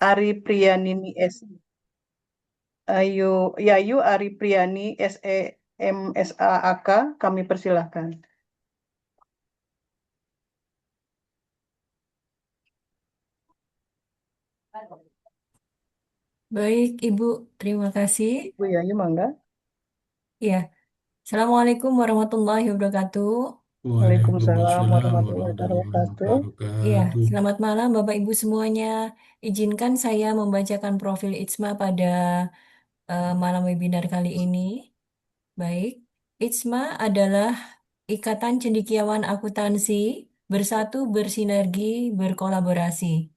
Ari Priyanini S. Ayu, Yayu Ari Priyani SEMSAAK, kami persilahkan. Baik, Ibu. Terima kasih. Ibu Yayu, mangga. Ya, Assalamualaikum warahmatullahi wabarakatuh. Waalaikumsalam Waalaikumsalam warahmatullahi warahmatullahi wabarakatuh. Iya, wabarakatuh. selamat malam Bapak Ibu semuanya. Izinkan saya membacakan profil ITSMA pada malam webinar kali ini. Baik, ITSMA adalah Ikatan Cendekiawan Akuntansi Bersatu Bersinergi Berkolaborasi.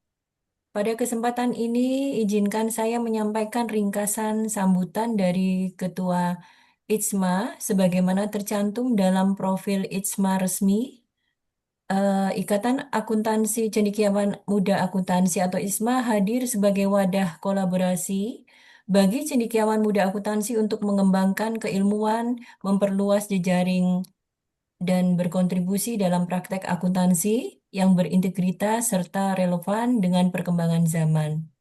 Pada kesempatan ini, izinkan saya menyampaikan ringkasan sambutan dari Ketua ITSMA sebagaimana tercantum dalam profil ITSMA resmi. Ikatan Akuntansi Cendekiawan Muda Akuntansi atau ISMA hadir sebagai wadah kolaborasi bagi cendekiawan muda akuntansi untuk mengembangkan keilmuan, memperluas jejaring, dan berkontribusi dalam praktek akuntansi yang berintegritas serta relevan dengan perkembangan zaman.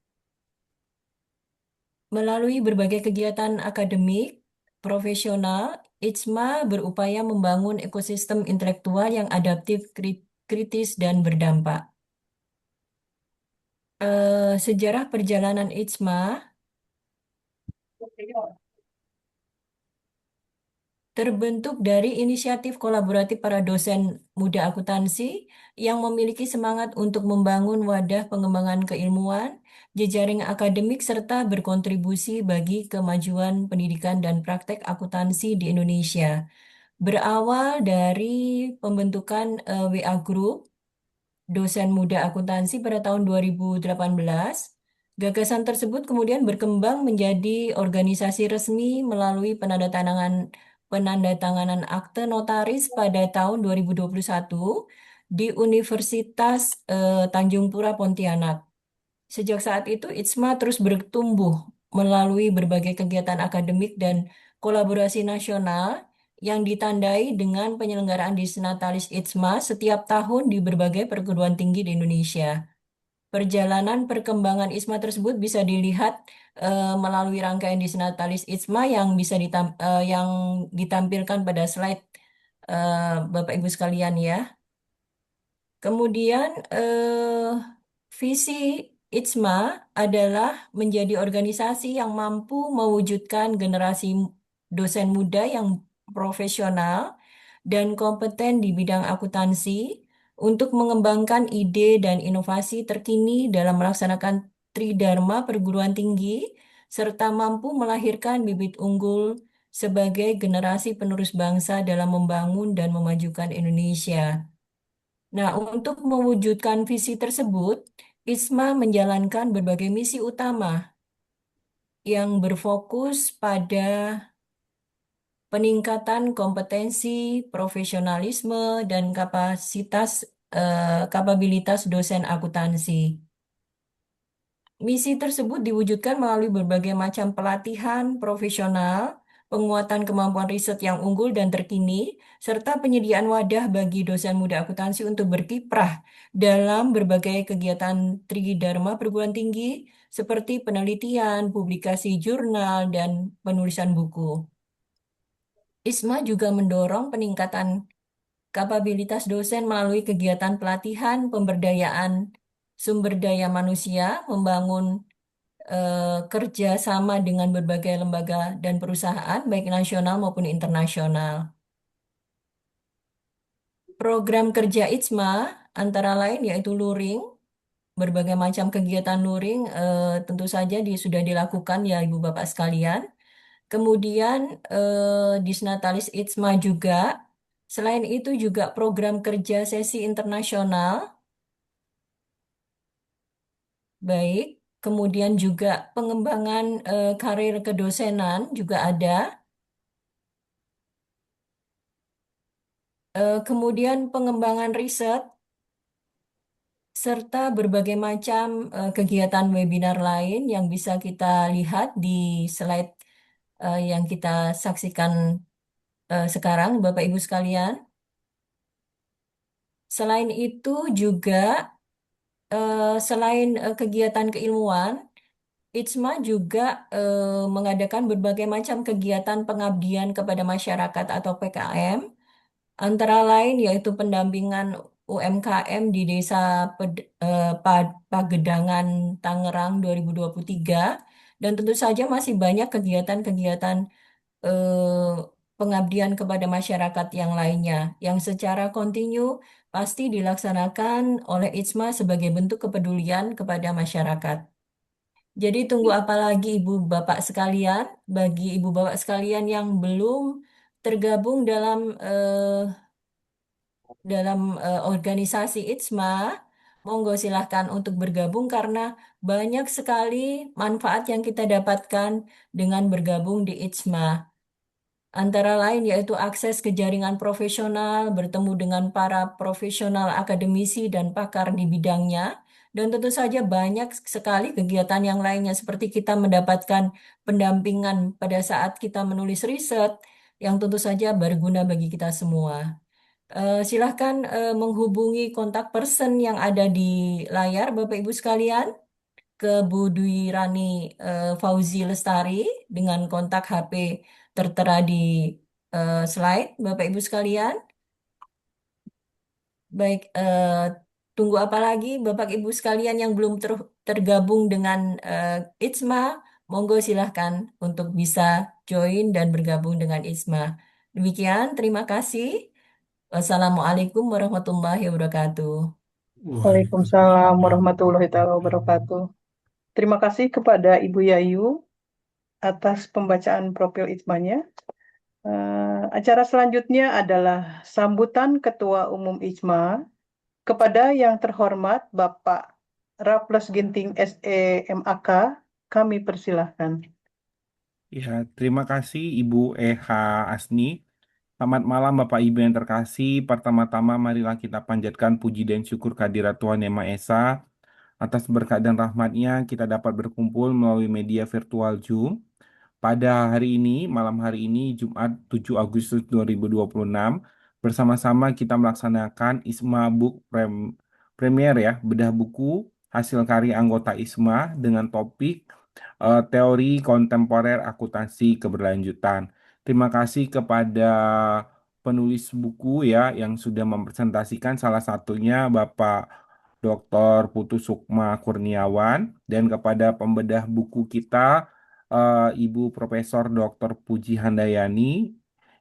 Melalui berbagai kegiatan akademik, profesional, ITSMA berupaya membangun ekosistem intelektual yang adaptif, kritis, dan berdampak. Sejarah perjalanan ITSMA terbentuk dari inisiatif kolaboratif para dosen muda akuntansi yang memiliki semangat untuk membangun wadah pengembangan keilmuan, jejaring akademik, serta berkontribusi bagi kemajuan pendidikan dan praktek akuntansi di Indonesia. Berawal dari pembentukan WA Group, dosen muda akuntansi pada tahun 2018, gagasan tersebut kemudian berkembang menjadi organisasi resmi melalui penandatanganan akte notaris pada tahun 2021 di Universitas Tanjung Pura Pontianak. Sejak saat itu, ITSMA terus bertumbuh melalui berbagai kegiatan akademik dan kolaborasi nasional yang ditandai dengan penyelenggaraan Disnatalis ITSMA setiap tahun di berbagai perguruan tinggi di Indonesia. Perjalanan perkembangan ITSMA tersebut bisa dilihat melalui rangkaian Disnatalis ITSMA yang ditampilkan pada slide Bapak Ibu sekalian ya. Kemudian visi ITSMA adalah menjadi organisasi yang mampu mewujudkan generasi dosen muda yang profesional dan kompeten di bidang akuntansi untuk mengembangkan ide dan inovasi terkini dalam melaksanakan Tridharma perguruan tinggi serta mampu melahirkan bibit unggul sebagai generasi penerus bangsa dalam membangun dan memajukan Indonesia. Nah, untuk mewujudkan visi tersebut, ISMA menjalankan berbagai misi utama yang berfokus pada peningkatan kompetensi, profesionalisme, dan kapabilitas dosen akuntansi. Misi tersebut diwujudkan melalui berbagai macam pelatihan profesional, penguatan kemampuan riset yang unggul dan terkini, serta penyediaan wadah bagi dosen muda akuntansi untuk berkiprah dalam berbagai kegiatan Tridharma perguruan tinggi seperti penelitian, publikasi jurnal, dan penulisan buku. ISMA juga mendorong peningkatan kapabilitas dosen melalui kegiatan pelatihan, pemberdayaan sumber daya manusia, membangun kerja sama dengan berbagai lembaga dan perusahaan, baik nasional maupun internasional. Program kerja ITSMA antara lain yaitu luring, berbagai macam kegiatan luring tentu saja sudah dilakukan ya Ibu Bapak sekalian. Kemudian Disnatalis ITSMA juga. Selain itu juga program kerja sesi internasional, baik. Kemudian juga pengembangan karir kedosenan juga ada. Kemudian pengembangan riset, serta berbagai macam kegiatan webinar lain yang bisa kita lihat di slide yang kita saksikan sekarang, Bapak Ibu sekalian. Selain itu juga selain kegiatan keilmuan, ITSMA juga mengadakan berbagai macam kegiatan pengabdian kepada masyarakat atau PKM, antara lain yaitu pendampingan UMKM di Desa Pagedangan, Tangerang 2023, dan tentu saja masih banyak kegiatan-kegiatan eh, pengabdian kepada masyarakat yang lainnya yang secara kontinu pasti dilaksanakan oleh ITSMA sebagai bentuk kepedulian kepada masyarakat. Jadi tunggu apa lagi ibu bapak sekalian, bagi ibu bapak sekalian yang belum tergabung dalam organisasi ITSMA, monggo silahkan untuk bergabung karena banyak sekali manfaat yang kita dapatkan dengan bergabung di ITSMA. Antara lain yaitu akses ke jaringan profesional, bertemu dengan para profesional akademisi dan pakar di bidangnya, dan tentu saja banyak sekali kegiatan yang lainnya seperti kita mendapatkan pendampingan pada saat kita menulis riset yang tentu saja berguna bagi kita semua. Silahkan menghubungi kontak person yang ada di layar Bapak Ibu sekalian ke Bu Dwi Rani Fauzi Lestari dengan kontak HP tertera di slide Bapak Ibu sekalian. Baik, tunggu apa lagi Bapak Ibu sekalian yang belum tergabung dengan ITSMA, monggo silahkan untuk bisa join dan bergabung dengan ITSMA. Demikian, terima kasih. Wassalamualaikum warahmatullahi wabarakatuh. Waalaikumsalam Waalaikumsalam. warahmatullahi taala wabarakatuh. Terima kasih kepada Ibu Yayu atas pembacaan profil ITSMA-nya. Acara selanjutnya adalah sambutan Ketua Umum ITSMA kepada yang terhormat Bapak Raffles Ginting SEMAK. Kami persilahkan. Ya, terima kasih Ibu E.H. Asni. Selamat malam Bapak Ibu yang terkasih. Pertama-tama marilah kita panjatkan puji dan syukur kehadirat Tuhan Yang Maha Esa. Atas berkat dan rahmatnya kita dapat berkumpul melalui media virtual Zoom. Pada hari ini, malam hari ini, Jumat 7 Agustus 2026, bersama-sama kita melaksanakan ISMA Book Premier ya, bedah buku hasil karya anggota ISMA dengan topik teori kontemporer akuntansi keberlanjutan. Terima kasih kepada penulis buku ya yang sudah mempresentasikan salah satunya Bapak Dr. Putu Sukma Kurniawan dan kepada pembedah buku kita Ibu Profesor Dr. Puji Handayani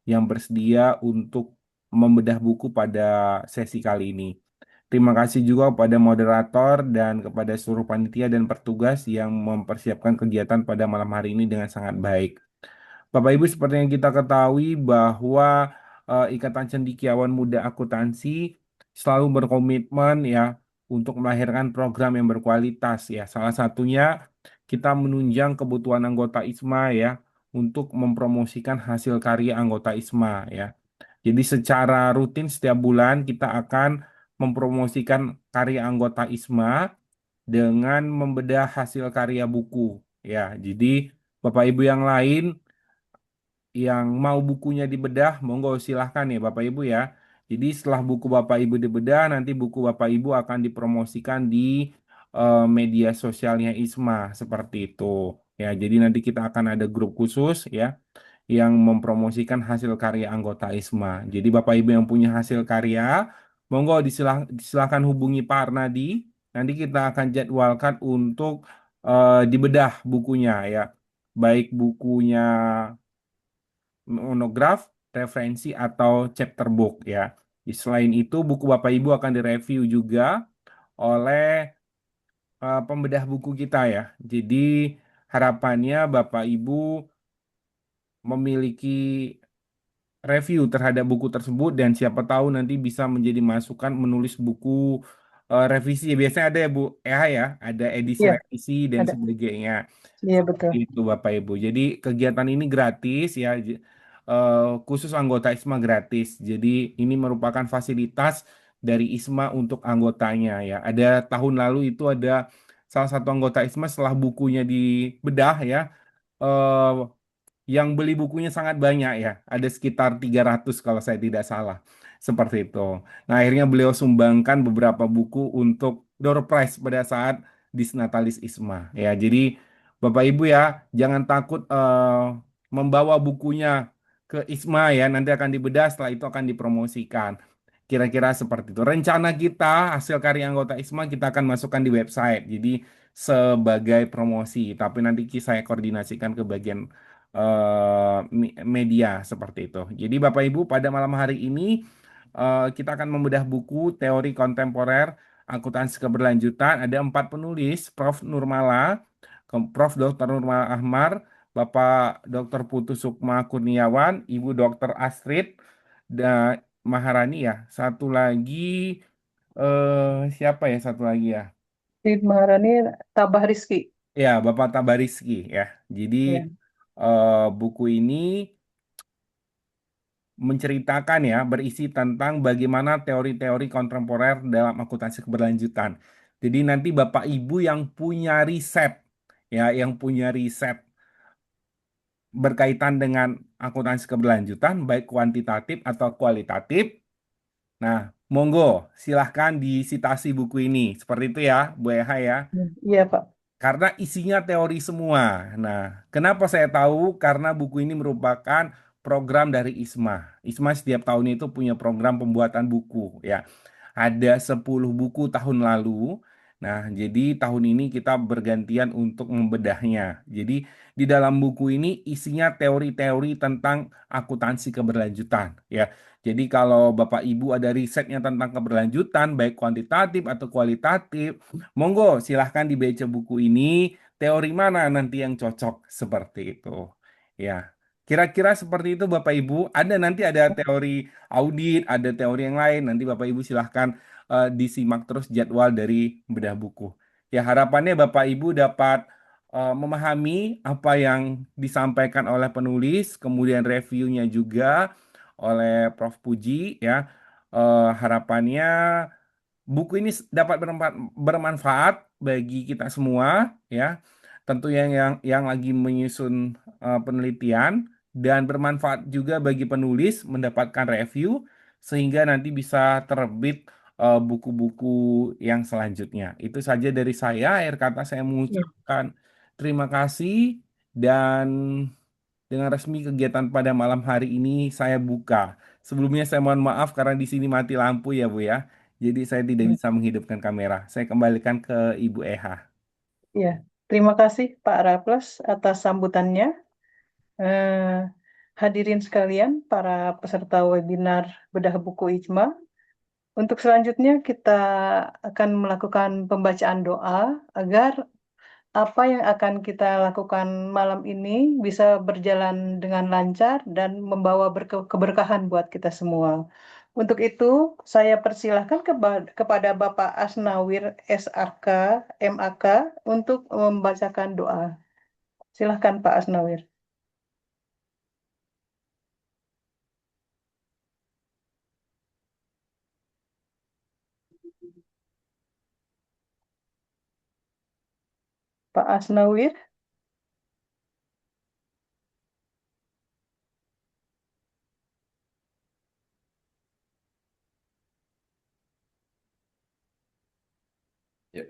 yang bersedia untuk membedah buku pada sesi kali ini. Terima kasih juga kepada moderator dan kepada seluruh panitia dan petugas yang mempersiapkan kegiatan pada malam hari ini dengan sangat baik. Bapak Ibu, seperti yang kita ketahui bahwa Ikatan Cendekiawan Muda Akuntansi selalu berkomitmen ya untuk melahirkan program yang berkualitas ya. Salah satunya kita menunjang kebutuhan anggota ISMA ya untuk mempromosikan hasil karya anggota ISMA ya. Jadi secara rutin setiap bulan kita akan mempromosikan karya anggota ISMA dengan membedah hasil karya buku ya. Jadi Bapak Ibu yang lain yang mau bukunya dibedah, monggo silahkan ya Bapak Ibu ya. Jadi setelah buku Bapak Ibu dibedah, nanti buku Bapak Ibu akan dipromosikan di media sosialnya ISMA seperti itu. Ya, jadi nanti kita akan ada grup khusus ya yang mempromosikan hasil karya anggota ISMA. Jadi Bapak Ibu yang punya hasil karya, monggo disilahkan hubungi Pak Arnadi. Nanti kita akan jadwalkan untuk dibedah bukunya ya. Baik bukunya monograf, referensi atau chapter book ya. Selain itu, buku Bapak Ibu akan direview juga oleh pembedah buku kita ya. Jadi harapannya Bapak Ibu memiliki review terhadap buku tersebut dan siapa tahu nanti bisa menjadi masukan menulis buku revisi. Biasanya ada ya Bu ya, ada edisi Iya, revisi dan ada. sebagainya. Iya, betul. Itu Bapak Ibu. Jadi kegiatan ini gratis ya, khusus anggota ISMA gratis. Jadi ini merupakan fasilitas dari ISMA untuk anggotanya ya. Ada tahun lalu itu ada salah satu anggota ISMA setelah bukunya dibedah ya, eh, yang beli bukunya sangat banyak ya. Ada sekitar 300 kalau saya tidak salah. Seperti itu. Nah, akhirnya beliau sumbangkan beberapa buku untuk door prize pada saat Disnatalis Isma. Ya, jadi Bapak Ibu ya, jangan takut membawa bukunya ke Isma ya, nanti akan dibedah, setelah itu akan dipromosikan. Kira-kira seperti itu. Rencana kita, hasil karya anggota ISMA kita akan masukkan di website. Jadi sebagai promosi, tapi nanti saya koordinasikan ke bagian media seperti itu. Jadi Bapak Ibu pada malam hari ini kita akan membedah buku teori kontemporer akuntansi keberlanjutan. Ada 4 penulis, Prof. Nurmala, Prof. Dr. Nurmala Ahmar, Bapak Dr. Putu Sukma Kurniawan, Ibu Dr. Astrid, dan Maharani ya. Satu lagi siapa ya satu lagi ya? Di Maharani Tabah Rizky. Ya, Bapak Tabariski ya. Jadi Ya. buku ini menceritakan ya, berisi tentang bagaimana teori-teori kontemporer dalam akuntansi keberlanjutan. Jadi nanti Bapak Ibu yang punya riset ya, yang punya riset berkaitan dengan akuntansi keberlanjutan baik kuantitatif atau kualitatif. Nah, monggo silahkan disitasi buku ini. Seperti itu ya, Bu Eha ya. Iya, Pak. Karena isinya teori semua. Nah, kenapa saya tahu? Karena buku ini merupakan program dari ISMA. ISMA setiap tahun itu punya program pembuatan buku ya. Ada 10 buku tahun lalu. Nah, jadi tahun ini kita bergantian untuk membedahnya. Jadi di dalam buku ini isinya teori-teori tentang akuntansi keberlanjutan ya. Jadi kalau Bapak Ibu ada risetnya tentang keberlanjutan baik kuantitatif atau kualitatif, monggo silahkan dibaca buku ini. Teori mana nanti yang cocok seperti itu. Ya, kira-kira seperti itu Bapak Ibu. Ada nanti ada teori audit, ada teori yang lain. Nanti Bapak Ibu silahkan disimak terus jadwal dari bedah buku. Ya, harapannya Bapak Ibu dapat memahami apa yang disampaikan oleh penulis, kemudian reviewnya juga oleh Prof. Puji ya. Harapannya buku ini dapat bermanfaat bagi kita semua ya. Tentu yang lagi menyusun penelitian dan bermanfaat juga bagi penulis mendapatkan review sehingga nanti bisa terbit buku-buku yang selanjutnya. Itu saja dari saya. Akhir kata saya Ya. mengucapkan terima kasih dan dengan resmi kegiatan pada malam hari ini saya buka. Sebelumnya saya mohon maaf karena di sini mati lampu ya Bu ya. Jadi saya tidak bisa menghidupkan kamera. Saya kembalikan ke Ibu Eha. Ya. Terima kasih Pak Raffles atas sambutannya. Eh, Hadirin sekalian, para peserta webinar bedah buku IJMA. Untuk selanjutnya kita akan melakukan pembacaan doa agar apa yang akan kita lakukan malam ini bisa berjalan dengan lancar dan membawa keberkahan buat kita semua. Untuk itu, saya persilahkan kepada Bapak Asnawir SAK, MAK, untuk membacakan doa. Silahkan Pak Asnawir. Pak Asnawir, Ya,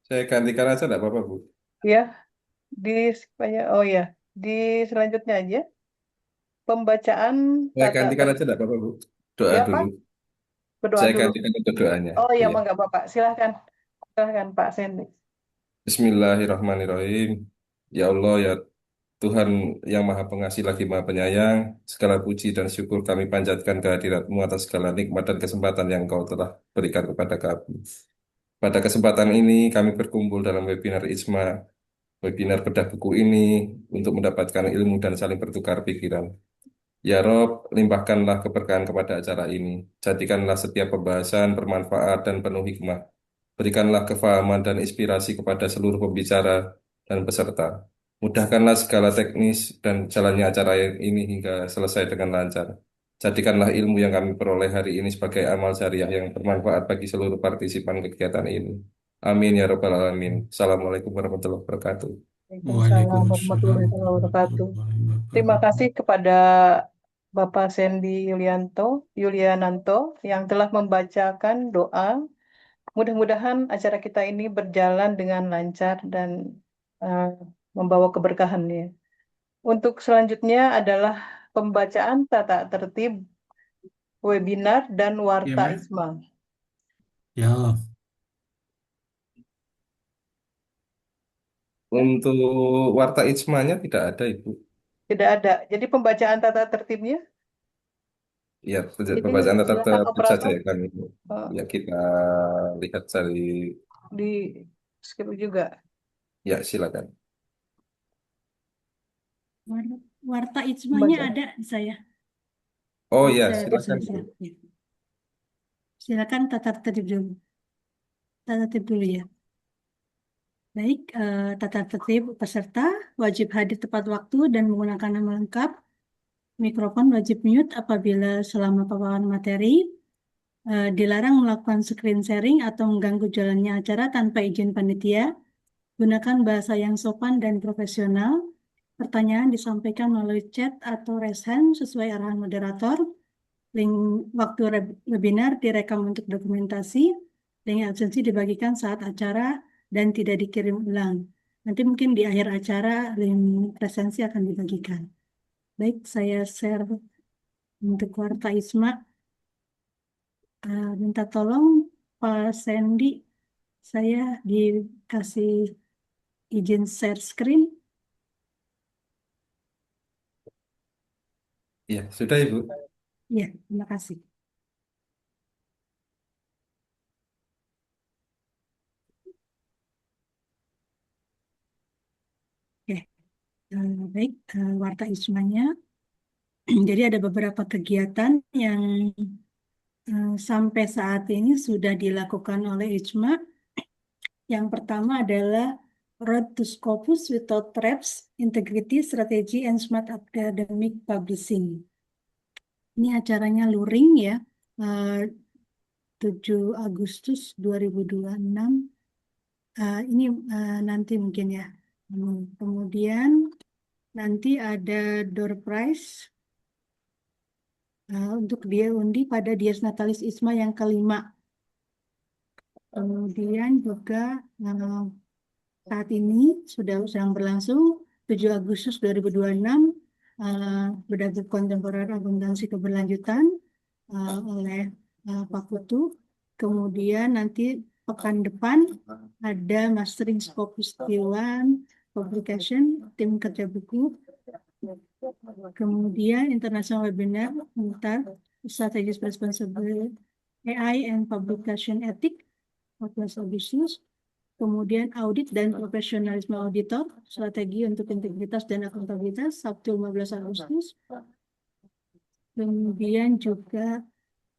saya gantikan aja enggak apa-apa, Bu. ya, oh ya, di selanjutnya aja. Pembacaan Saya tata gantikan aja enggak apa-apa, Bu. Doa ya dulu. Pak, berdoa Saya dulu. gantikan untuk doanya. Oh ya, Iya. mangga Bapak, silahkan. Silahkan Pak Sendi. Bismillahirrahmanirrahim. Ya Allah, ya Tuhan yang Maha Pengasih lagi Maha Penyayang, segala puji dan syukur kami panjatkan kehadirat-Mu atas segala nikmat dan kesempatan yang Kau telah berikan kepada kami. Pada kesempatan ini kami berkumpul dalam webinar ISMA, webinar bedah buku ini untuk mendapatkan ilmu dan saling bertukar pikiran. Ya Rob, limpahkanlah keberkahan kepada acara ini. Jadikanlah setiap pembahasan bermanfaat dan penuh hikmah. Berikanlah kefahaman dan inspirasi kepada seluruh pembicara dan peserta. Mudahkanlah segala teknis dan jalannya acara ini hingga selesai dengan lancar. Jadikanlah ilmu yang kami peroleh hari ini sebagai amal jariah yang bermanfaat bagi seluruh partisipan kegiatan ini. Amin ya Rabbal Alamin. Assalamualaikum warahmatullahi wabarakatuh. Waalaikumsalam warahmatullahi Waalaikumsalam wabarakatuh. warahmatullahi Terima wabarakatuh. kasih kepada Bapak Sandy Yulianto yang telah membacakan doa Mudah-mudahan acara kita ini berjalan dengan lancar dan eh, membawa keberkahan ya. Untuk selanjutnya adalah pembacaan tata tertib webinar dan Ya, warta Mas. ISMA. Ya, Untuk warta ijmanya tidak ada, Ibu. Tidak ada. Jadi pembacaan tata tertibnya Ya, itu pembacaan tata silakan tertib saja operator ya kan, Ibu. eh, Ya, kita lihat dari, di skip juga. ya silakan. Warta ijmanya Pembacaan. ada di saya. Oh ya, Saya silakan, sudah Ibu. siap. Ya. Silakan tata tertib dulu. Tata tertib dulu ya. Baik, tata tertib peserta wajib hadir tepat waktu dan menggunakan nama lengkap. Mikrofon wajib mute apabila selama paparan materi. Dilarang melakukan screen sharing atau mengganggu jalannya acara tanpa izin panitia. Gunakan bahasa yang sopan dan profesional. Pertanyaan disampaikan melalui chat atau raise hand sesuai arahan moderator. Link waktu webinar direkam untuk dokumentasi. Link absensi dibagikan saat acara dan tidak dikirim ulang. Nanti mungkin di akhir acara link presensi akan dibagikan. Baik, saya share untuk Warta ISMA. Minta tolong Pak Sandy, saya dikasih izin share screen. Ya, sudah, Ibu. Ya, terima kasih. Oke, baik, Warta ISMA-nya. Jadi ada beberapa kegiatan yang sampai saat ini sudah dilakukan oleh ISMA. Yang pertama adalah Road to Scopus Without Traps, Integrity, Strategy, and Smart Academic Publishing. Ini acaranya luring ya, 7 Agustus 2026. Ini nanti mungkin ya. Kemudian nanti ada door prize untuk dia undi pada Dies Natalis ISMA yang kelima. Kemudian juga saat ini sedang berlangsung 7 Agustus 2026 Bedah Kontemporer Akuntansi Keberlanjutan oleh Pak Putu. Kemudian nanti pekan depan ada Mastering Scopus T1 Publication, tim kerja buku. Kemudian International Webinar tentang Strategies Responsible AI and Publication Ethic 14 Agustus. Kemudian audit dan profesionalisme auditor, strategi untuk integritas dan akuntabilitas, Sabtu 15 Agustus. Kemudian juga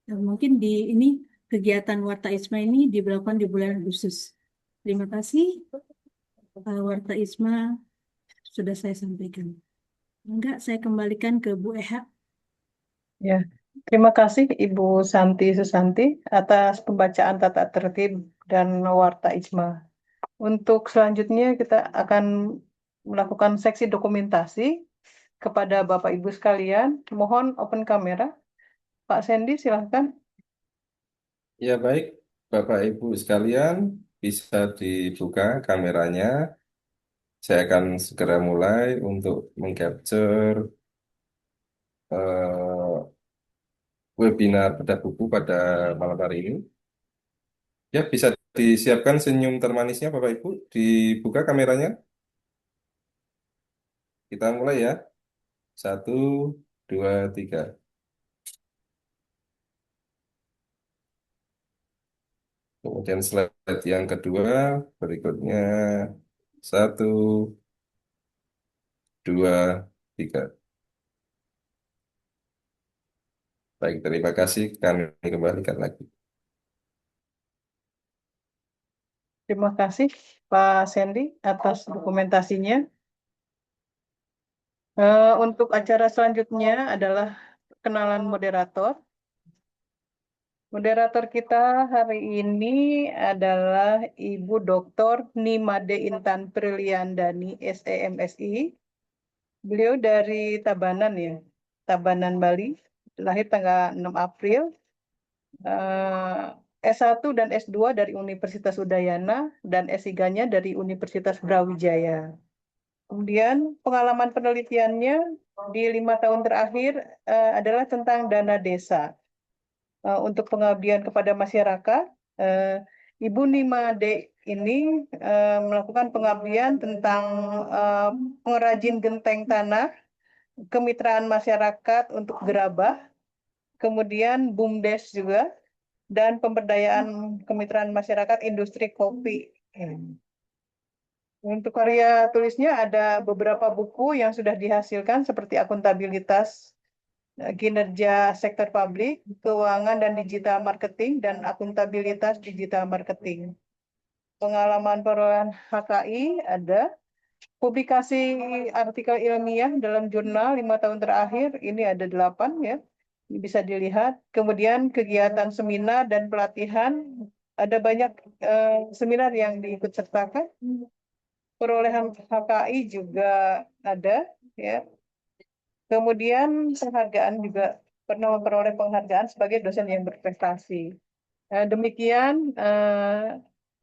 mungkin di ini kegiatan Warta ISMA ini diberlakukan di bulan Agustus. Terima kasih. Warta ISMA sudah saya sampaikan. Enggak, saya kembalikan ke Bu Eha. Ya, terima kasih Ibu Santi Susanti atas pembacaan tata tertib dan warta ISMA. Untuk selanjutnya kita akan melakukan seksi dokumentasi kepada Bapak Ibu sekalian. Mohon open kamera. Pak Sandy silahkan. Ya, baik. Bapak Ibu sekalian, bisa dibuka kameranya. Saya akan segera mulai untuk mengcapture eh, webinar bedah buku pada malam hari ini. Ya, bisa disiapkan senyum termanisnya Bapak Ibu. Dibuka kameranya. Kita mulai ya. 1, 2, 3. Kemudian slide yang kedua, berikutnya 1, 2, 3. Baik, terima kasih. Kami kembalikan lagi. Terima kasih Pak Sandy atas dokumentasinya. Untuk acara selanjutnya adalah kenalan moderator. Moderator kita hari ini adalah Ibu Dr. Nimade Intan Priliandani, SEMSI. Beliau dari Tabanan ya, Tabanan Bali, lahir tanggal 6 April. S1 dan S2 dari Universitas Udayana dan S3-nya dari Universitas Brawijaya. Kemudian pengalaman penelitiannya di 5 tahun terakhir adalah tentang dana desa. Untuk pengabdian kepada masyarakat, Ibu Nima D ini melakukan pengabdian tentang pengrajin genteng tanah, kemitraan masyarakat untuk gerabah, kemudian BUMDes juga, dan pemberdayaan kemitraan masyarakat industri kopi. Untuk karya tulisnya ada beberapa buku yang sudah dihasilkan seperti akuntabilitas kinerja sektor publik, keuangan dan digital marketing, dan akuntabilitas digital marketing. Pengalaman perolehan HKI ada, publikasi artikel ilmiah dalam jurnal 5 tahun terakhir, ini ada 8 ya, ini bisa dilihat. Kemudian kegiatan seminar dan pelatihan, ada banyak seminar yang diikut sertakan. Perolehan HKI juga ada ya. Kemudian penghargaan juga pernah memperoleh penghargaan sebagai dosen yang berprestasi. Demikian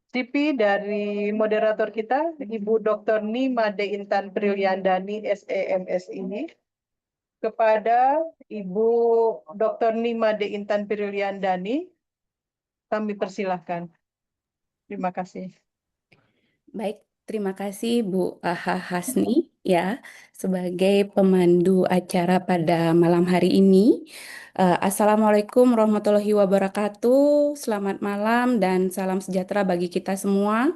CV dari moderator kita, Ibu Dr. Nima De Intan Prilyandani, SEMS ini. Kepada Ibu Dr. Nima De Intan Prilyandani, kami persilahkan. Terima kasih. Baik, terima kasih Bu Aha Hasni ya sebagai pemandu acara pada malam hari ini. Assalamualaikum warahmatullahi wabarakatuh. Selamat malam dan salam sejahtera bagi kita semua.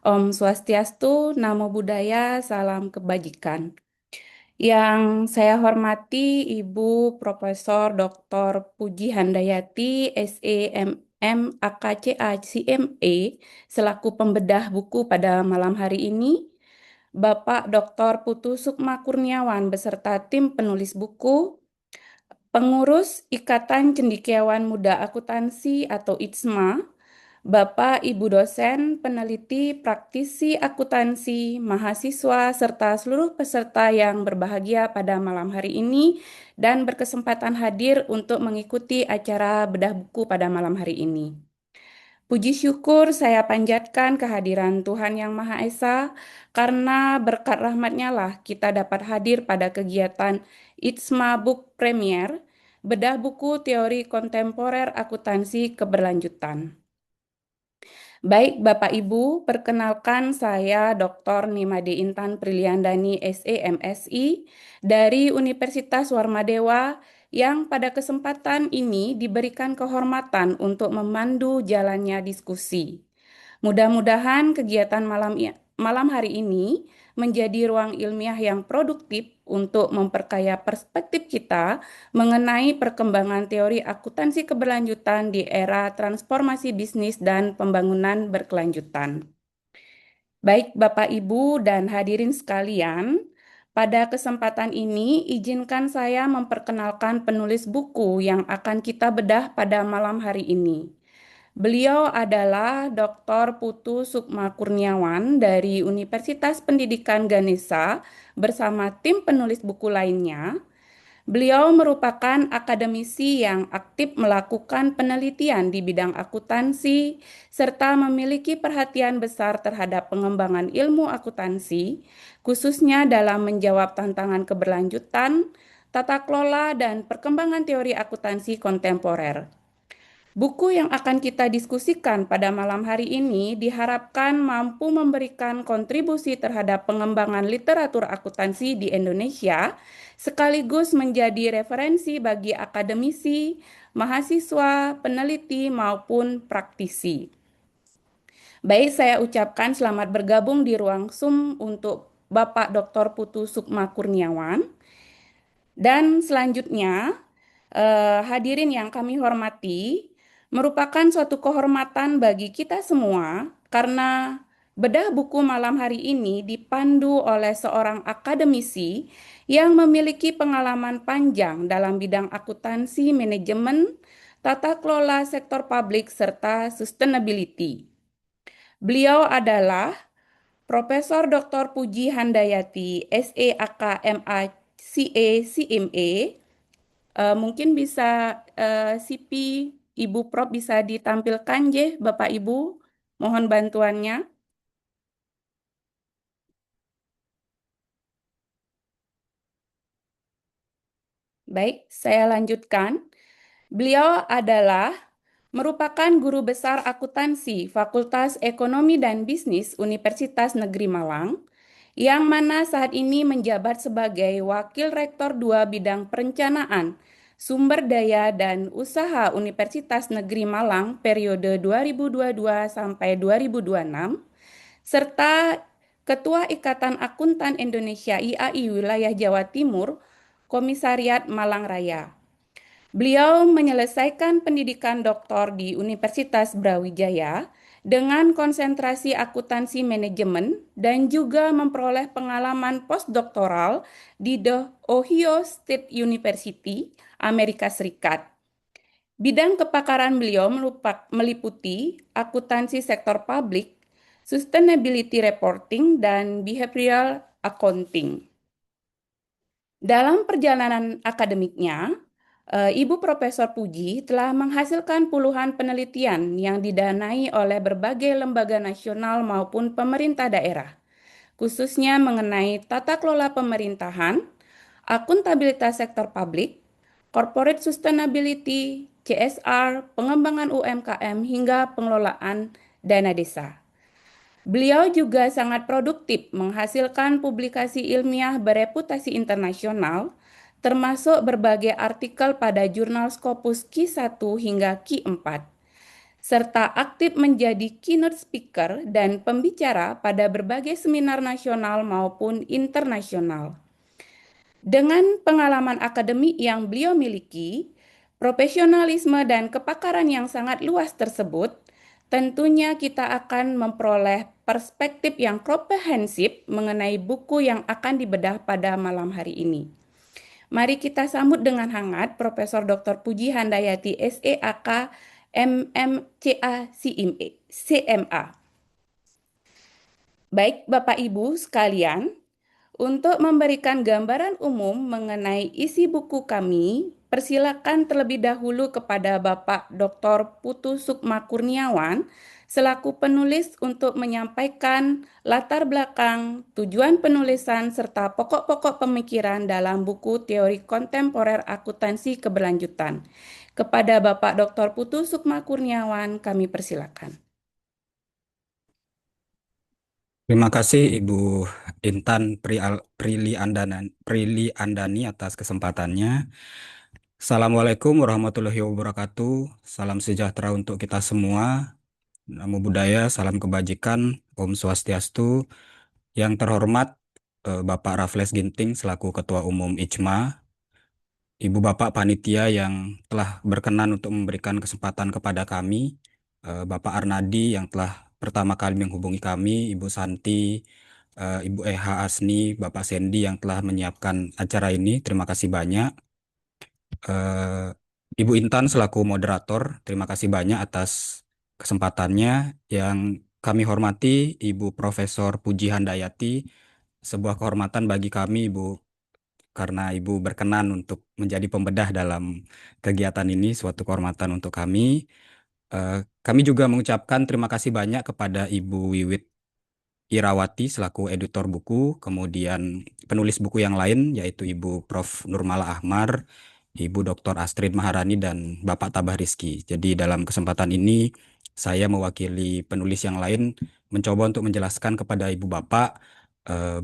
Om Swastiastu, Namo Buddhaya, salam kebajikan. Yang saya hormati Ibu Profesor Dr. Puji Handayati, SEMM AKCA CME, selaku pembedah buku pada malam hari ini, Bapak Dr. Putu Sukma Kurniawan beserta tim penulis buku, pengurus Ikatan Cendekiawan Muda Akuntansi atau ICMA, Bapak, Ibu dosen, peneliti, praktisi akuntansi, mahasiswa, serta seluruh peserta yang berbahagia pada malam hari ini dan berkesempatan hadir untuk mengikuti acara bedah buku pada malam hari ini. Puji syukur saya panjatkan kehadiran Tuhan Yang Maha Esa, karena berkat rahmat-Nya lah kita dapat hadir pada kegiatan ITSMA Book Premier, bedah buku teori kontemporer akuntansi keberlanjutan. Baik Bapak Ibu, perkenalkan saya Dr. Nimade Intan Prilyandani SEMSI dari Universitas Warmadewa yang pada kesempatan ini diberikan kehormatan untuk memandu jalannya diskusi. Mudah-mudahan kegiatan malam hari ini menjadi ruang ilmiah yang produktif untuk memperkaya perspektif kita mengenai perkembangan teori akuntansi keberlanjutan di era transformasi bisnis dan pembangunan berkelanjutan. Baik Bapak Ibu dan hadirin sekalian, pada kesempatan ini izinkan saya memperkenalkan penulis buku yang akan kita bedah pada malam hari ini. Beliau adalah Dr. Putu Sukma Kurniawan dari Universitas Pendidikan Ganesha bersama tim penulis buku lainnya. Beliau merupakan akademisi yang aktif melakukan penelitian di bidang akuntansi serta memiliki perhatian besar terhadap pengembangan ilmu akuntansi, khususnya dalam menjawab tantangan keberlanjutan, tata kelola, dan perkembangan teori akuntansi kontemporer. Buku yang akan kita diskusikan pada malam hari ini diharapkan mampu memberikan kontribusi terhadap pengembangan literatur akuntansi di Indonesia, sekaligus menjadi referensi bagi akademisi, mahasiswa, peneliti, maupun praktisi. Baik, saya ucapkan selamat bergabung di ruang Zoom untuk Bapak Dr. Putu Sukma Kurniawan. Dan selanjutnya, hadirin yang kami hormati, merupakan suatu kehormatan bagi kita semua karena bedah buku malam hari ini dipandu oleh seorang akademisi yang memiliki pengalaman panjang dalam bidang akuntansi, manajemen, tata kelola sektor publik, serta sustainability. Beliau adalah Profesor Dr. Puji Handayati, SEAK MA CA CMA. Mungkin bisa CP Ibu Prof bisa ditampilkan, Bapak Ibu. Mohon bantuannya. Baik, saya lanjutkan. Beliau adalah merupakan guru besar akuntansi Fakultas Ekonomi dan Bisnis Universitas Negeri Malang, yang mana saat ini menjabat sebagai Wakil Rektor 2 Bidang Perencanaan, Sumber Daya dan Usaha Universitas Negeri Malang periode 2022 sampai 2026, serta Ketua Ikatan Akuntan Indonesia IAI Wilayah Jawa Timur, Komisariat Malang Raya. Beliau menyelesaikan pendidikan doktor di Universitas Brawijaya dengan konsentrasi akuntansi manajemen dan juga memperoleh pengalaman postdoktoral di The Ohio State University, Amerika Serikat. Bidang kepakaran beliau meliputi akuntansi sektor publik, sustainability reporting, dan behavioral accounting. Dalam perjalanan akademiknya, Ibu Profesor Puji telah menghasilkan puluhan penelitian yang didanai oleh berbagai lembaga nasional maupun pemerintah daerah, khususnya mengenai tata kelola pemerintahan, akuntabilitas sektor publik, corporate sustainability, CSR, pengembangan UMKM, hingga pengelolaan dana desa. Beliau juga sangat produktif menghasilkan publikasi ilmiah bereputasi internasional, termasuk berbagai artikel pada jurnal Scopus Q1 hingga Q4, serta aktif menjadi keynote speaker dan pembicara pada berbagai seminar nasional maupun internasional. Dengan pengalaman akademik yang beliau miliki, profesionalisme dan kepakaran yang sangat luas tersebut, tentunya kita akan memperoleh perspektif yang komprehensif mengenai buku yang akan dibedah pada malam hari ini. Mari kita sambut dengan hangat Profesor Dr. Puji Handayati SEAK MMCA CMA. Baik Bapak Ibu sekalian, untuk memberikan gambaran umum mengenai isi buku kami, persilakan terlebih dahulu kepada Bapak Dr. Putu Sukma Kurniawan selaku penulis untuk menyampaikan latar belakang, tujuan penulisan, serta pokok-pokok pemikiran dalam buku Teori Kontemporer Akuntansi Keberlanjutan. Kepada Bapak Dr. Putu Sukma Kurniawan, kami persilakan. Terima kasih Ibu Intan Prilly Andani atas kesempatannya. Assalamualaikum warahmatullahi wabarakatuh. Salam sejahtera untuk kita semua. Namo Buddhaya, salam kebajikan, Om Swastiastu. Yang terhormat Bapak Raffles Ginting selaku Ketua Umum IJMA, Ibu Bapak Panitia yang telah berkenan untuk memberikan kesempatan kepada kami, Bapak Arnadi yang telah pertama kali menghubungi kami, Ibu Santi, Ibu Eha Asni, Bapak Sandy yang telah menyiapkan acara ini. Terima kasih banyak. Ibu Intan selaku moderator, terima kasih banyak atas kesempatannya. Yang kami hormati Ibu Profesor Puji Handayati, sebuah kehormatan bagi kami Ibu karena Ibu berkenan untuk menjadi pembedah dalam kegiatan ini, suatu kehormatan untuk kami. Kami juga mengucapkan terima kasih banyak kepada Ibu Wiwit Irawati selaku editor buku, kemudian penulis buku yang lain yaitu Ibu Prof. Nurmala Ahmar, Ibu Dr. Astrid Maharani, dan Bapak Tabah Rizky. Jadi dalam kesempatan ini saya mewakili penulis yang lain mencoba untuk menjelaskan kepada Ibu Bapak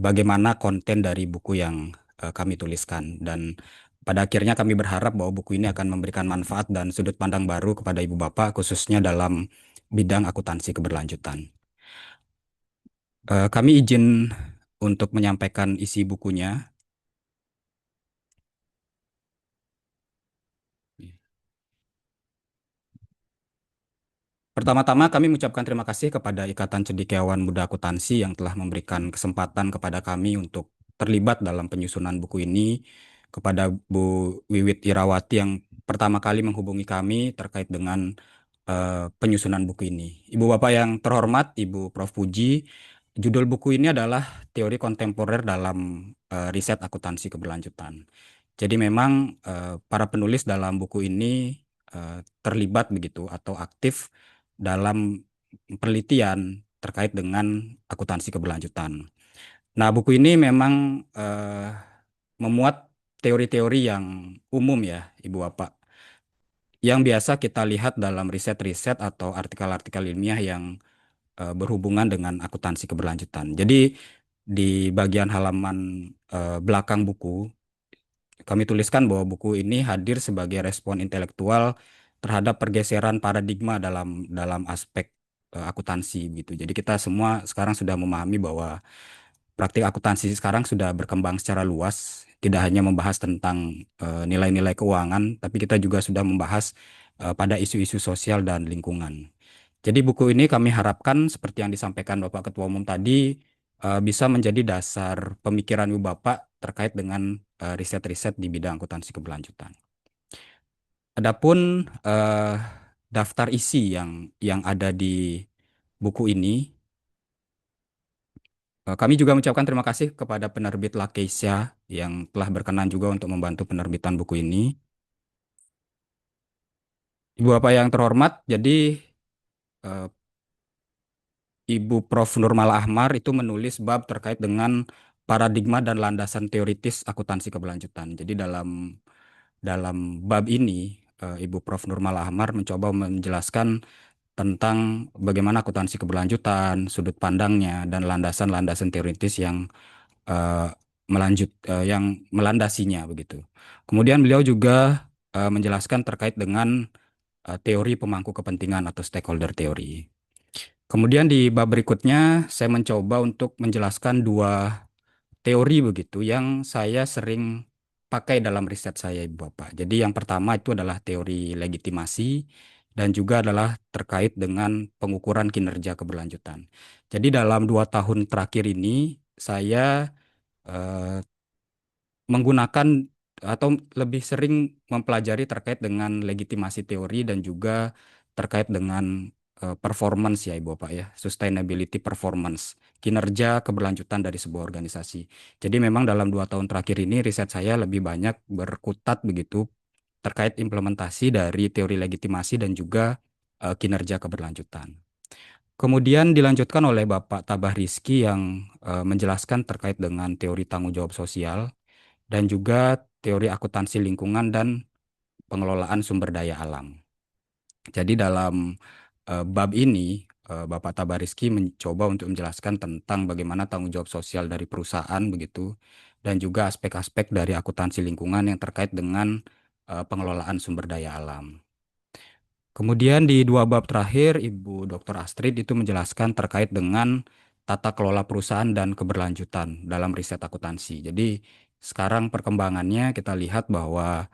bagaimana konten dari buku yang kami tuliskan. Dan pada akhirnya kami berharap bahwa buku ini akan memberikan manfaat dan sudut pandang baru kepada Ibu Bapak, khususnya dalam bidang akuntansi keberlanjutan. Kami izin untuk menyampaikan isi bukunya. Pertama-tama kami mengucapkan terima kasih kepada Ikatan Cendekiawan Muda Akuntansi yang telah memberikan kesempatan kepada kami untuk terlibat dalam penyusunan buku ini, kepada Bu Wiwit Irawati yang pertama kali menghubungi kami terkait dengan penyusunan buku ini. Ibu Bapak yang terhormat, Ibu Prof. Puji, judul buku ini adalah Teori Kontemporer dalam Riset Akuntansi Keberlanjutan. Jadi memang para penulis dalam buku ini terlibat begitu atau aktif dalam penelitian terkait dengan akuntansi keberlanjutan. Nah, buku ini memang memuat teori-teori yang umum ya, Ibu Bapak, yang biasa kita lihat dalam riset-riset atau artikel-artikel ilmiah yang berhubungan dengan akuntansi keberlanjutan. Jadi di bagian halaman belakang buku kami tuliskan bahwa buku ini hadir sebagai respon intelektual terhadap pergeseran paradigma dalam aspek akuntansi gitu. Jadi kita semua sekarang sudah memahami bahwa praktik akuntansi sekarang sudah berkembang secara luas, tidak hanya membahas tentang nilai-nilai keuangan, tapi kita juga sudah membahas pada isu-isu sosial dan lingkungan. Jadi buku ini kami harapkan seperti yang disampaikan Bapak Ketua Umum tadi bisa menjadi dasar pemikiran Ibu Bapak terkait dengan riset-riset di bidang akuntansi keberlanjutan. Adapun daftar isi yang ada di buku ini, kami juga mengucapkan terima kasih kepada penerbit Lakeisha yang telah berkenan juga untuk membantu penerbitan buku ini. Ibu Bapak yang terhormat, jadi Ibu Prof. Nurmala Ahmar itu menulis bab terkait dengan paradigma dan landasan teoritis akuntansi keberlanjutan. Jadi dalam bab ini, Ibu Prof. Nurmala Ahmar mencoba menjelaskan tentang bagaimana akuntansi keberlanjutan, sudut pandangnya, dan landasan-landasan teoritis yang yang melandasinya begitu. Kemudian beliau juga menjelaskan terkait dengan teori pemangku kepentingan atau stakeholder teori. Kemudian di bab berikutnya saya mencoba untuk menjelaskan dua teori begitu yang saya sering pakai dalam riset saya, Ibu Bapak. Jadi yang pertama itu adalah teori legitimasi dan juga adalah terkait dengan pengukuran kinerja keberlanjutan. Jadi dalam 2 tahun terakhir ini saya menggunakan atau lebih sering mempelajari terkait dengan legitimasi teori dan juga terkait dengan performance ya Ibu Bapak ya, sustainability performance, kinerja keberlanjutan dari sebuah organisasi. Jadi memang dalam 2 tahun terakhir ini riset saya lebih banyak berkutat begitu terkait implementasi dari teori legitimasi dan juga kinerja keberlanjutan. Kemudian dilanjutkan oleh Bapak Tabah Rizky yang menjelaskan terkait dengan teori tanggung jawab sosial dan juga teori akuntansi lingkungan dan pengelolaan sumber daya alam. Jadi dalam bab ini, Bapak Tabariski mencoba untuk menjelaskan tentang bagaimana tanggung jawab sosial dari perusahaan begitu, dan juga aspek-aspek dari akuntansi lingkungan yang terkait dengan pengelolaan sumber daya alam. Kemudian di 2 bab terakhir, Ibu Dr. Astrid itu menjelaskan terkait dengan tata kelola perusahaan dan keberlanjutan dalam riset akuntansi. Jadi sekarang perkembangannya kita lihat bahwa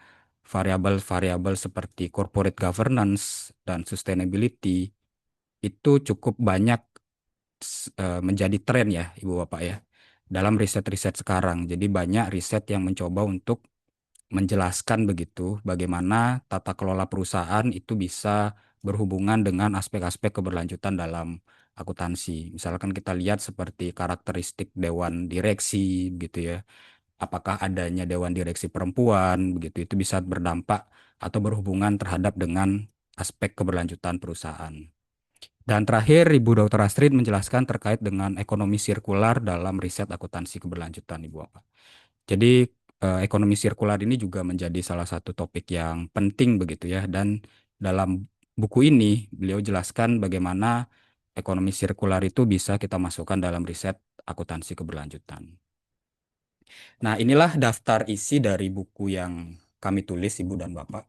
variabel-variabel seperti corporate governance dan sustainability itu cukup banyak menjadi tren ya Ibu Bapak ya dalam riset-riset sekarang. Jadi banyak riset yang mencoba untuk menjelaskan begitu bagaimana tata kelola perusahaan itu bisa berhubungan dengan aspek-aspek keberlanjutan dalam akuntansi. Misalkan kita lihat seperti karakteristik dewan direksi gitu ya. Apakah adanya dewan direksi perempuan begitu itu bisa berdampak atau berhubungan terhadap dengan aspek keberlanjutan perusahaan. Dan terakhir Ibu Dr. Astrid menjelaskan terkait dengan ekonomi sirkular dalam riset akuntansi keberlanjutan Ibu Bapak. Jadi ekonomi sirkular ini juga menjadi salah satu topik yang penting begitu ya, dan dalam buku ini beliau jelaskan bagaimana ekonomi sirkular itu bisa kita masukkan dalam riset akuntansi keberlanjutan. Nah, inilah daftar isi dari buku yang kami tulis Ibu dan Bapak.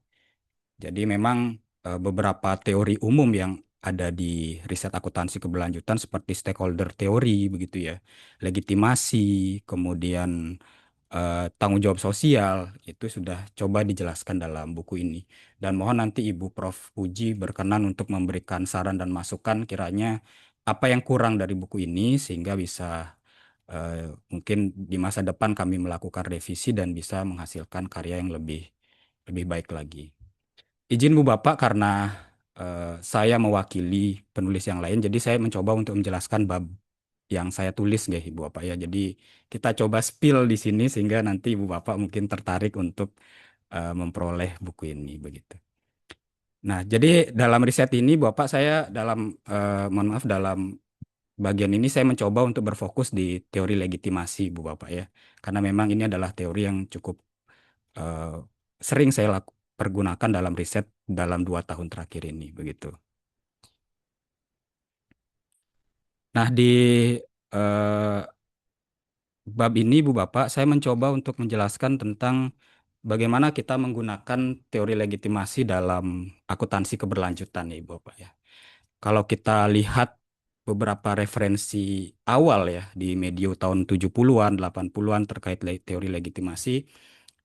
Jadi memang beberapa teori umum yang ada di riset akuntansi keberlanjutan seperti stakeholder teori begitu ya, legitimasi, kemudian tanggung jawab sosial itu sudah coba dijelaskan dalam buku ini. Dan mohon nanti Ibu Prof. Puji berkenan untuk memberikan saran dan masukan kiranya apa yang kurang dari buku ini sehingga bisa mungkin di masa depan kami melakukan revisi dan bisa menghasilkan karya yang lebih baik lagi. Izin Bu Bapak karena saya mewakili penulis yang lain, jadi saya mencoba untuk menjelaskan bab yang saya tulis nggih Ibu Bapak ya. Jadi kita coba spill di sini sehingga nanti Ibu Bapak mungkin tertarik untuk memperoleh buku ini begitu. Nah, jadi dalam riset ini Bapak saya mohon maaf dalam bagian ini saya mencoba untuk berfokus di teori legitimasi Bu Bapak ya. Karena memang ini adalah teori yang cukup eh, sering saya pergunakan dalam riset dalam 2 tahun terakhir ini begitu. Nah, di eh, bab ini Bu Bapak saya mencoba untuk menjelaskan tentang bagaimana kita menggunakan teori legitimasi dalam akuntansi keberlanjutan nih Bapak ya. Kalau kita lihat beberapa referensi awal ya di medio tahun 70-an, 80-an terkait teori legitimasi,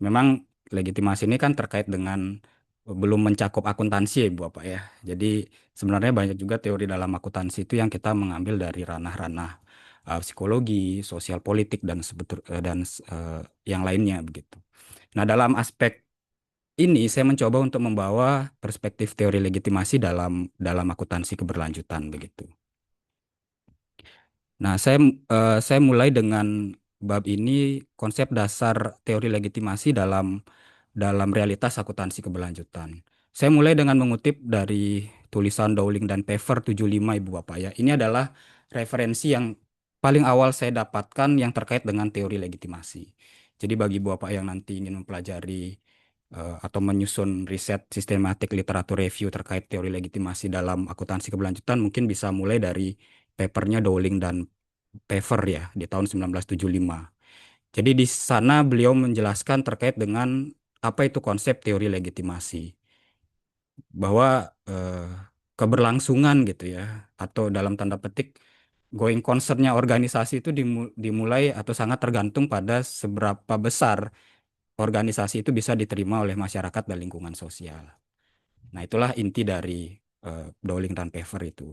memang legitimasi ini kan terkait dengan belum mencakup akuntansi ya Bu Bapak ya. Jadi sebenarnya banyak juga teori dalam akuntansi itu yang kita mengambil dari ranah-ranah psikologi, sosial politik dan yang lainnya begitu. Nah, dalam aspek ini saya mencoba untuk membawa perspektif teori legitimasi dalam akuntansi keberlanjutan begitu. Nah, saya mulai dengan bab ini konsep dasar teori legitimasi dalam realitas akuntansi keberlanjutan. Saya mulai dengan mengutip dari tulisan Dowling dan Pfeffer 75 Ibu Bapak ya. Ini adalah referensi yang paling awal saya dapatkan yang terkait dengan teori legitimasi. Jadi bagi Ibu Bapak yang nanti ingin mempelajari atau menyusun riset sistematik literatur review terkait teori legitimasi dalam akuntansi keberlanjutan mungkin bisa mulai dari papernya Dowling dan Pfeffer ya di tahun 1975. Jadi di sana beliau menjelaskan terkait dengan apa itu konsep teori legitimasi, bahwa keberlangsungan gitu ya, atau dalam tanda petik going concern-nya organisasi itu dimulai atau sangat tergantung pada seberapa besar organisasi itu bisa diterima oleh masyarakat dan lingkungan sosial. Nah, itulah inti dari Dowling dan Pfeffer itu.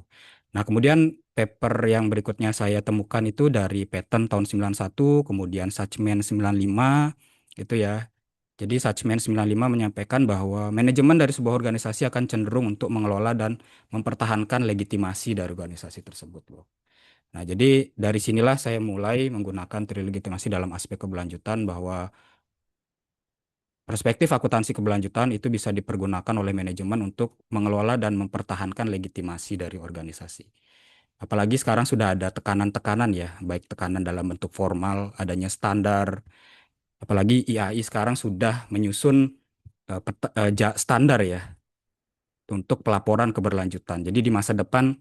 Nah, kemudian paper yang berikutnya saya temukan itu dari Patton tahun 91, kemudian Suchman 95, gitu ya. Jadi Suchman 95 menyampaikan bahwa manajemen dari sebuah organisasi akan cenderung untuk mengelola dan mempertahankan legitimasi dari organisasi tersebut, loh. Nah, jadi dari sinilah saya mulai menggunakan teori legitimasi dalam aspek keberlanjutan bahwa perspektif akuntansi keberlanjutan itu bisa dipergunakan oleh manajemen untuk mengelola dan mempertahankan legitimasi dari organisasi. Apalagi sekarang sudah ada tekanan-tekanan ya, baik tekanan dalam bentuk formal, adanya standar, apalagi IAI sekarang sudah menyusun standar ya untuk pelaporan keberlanjutan. Jadi di masa depan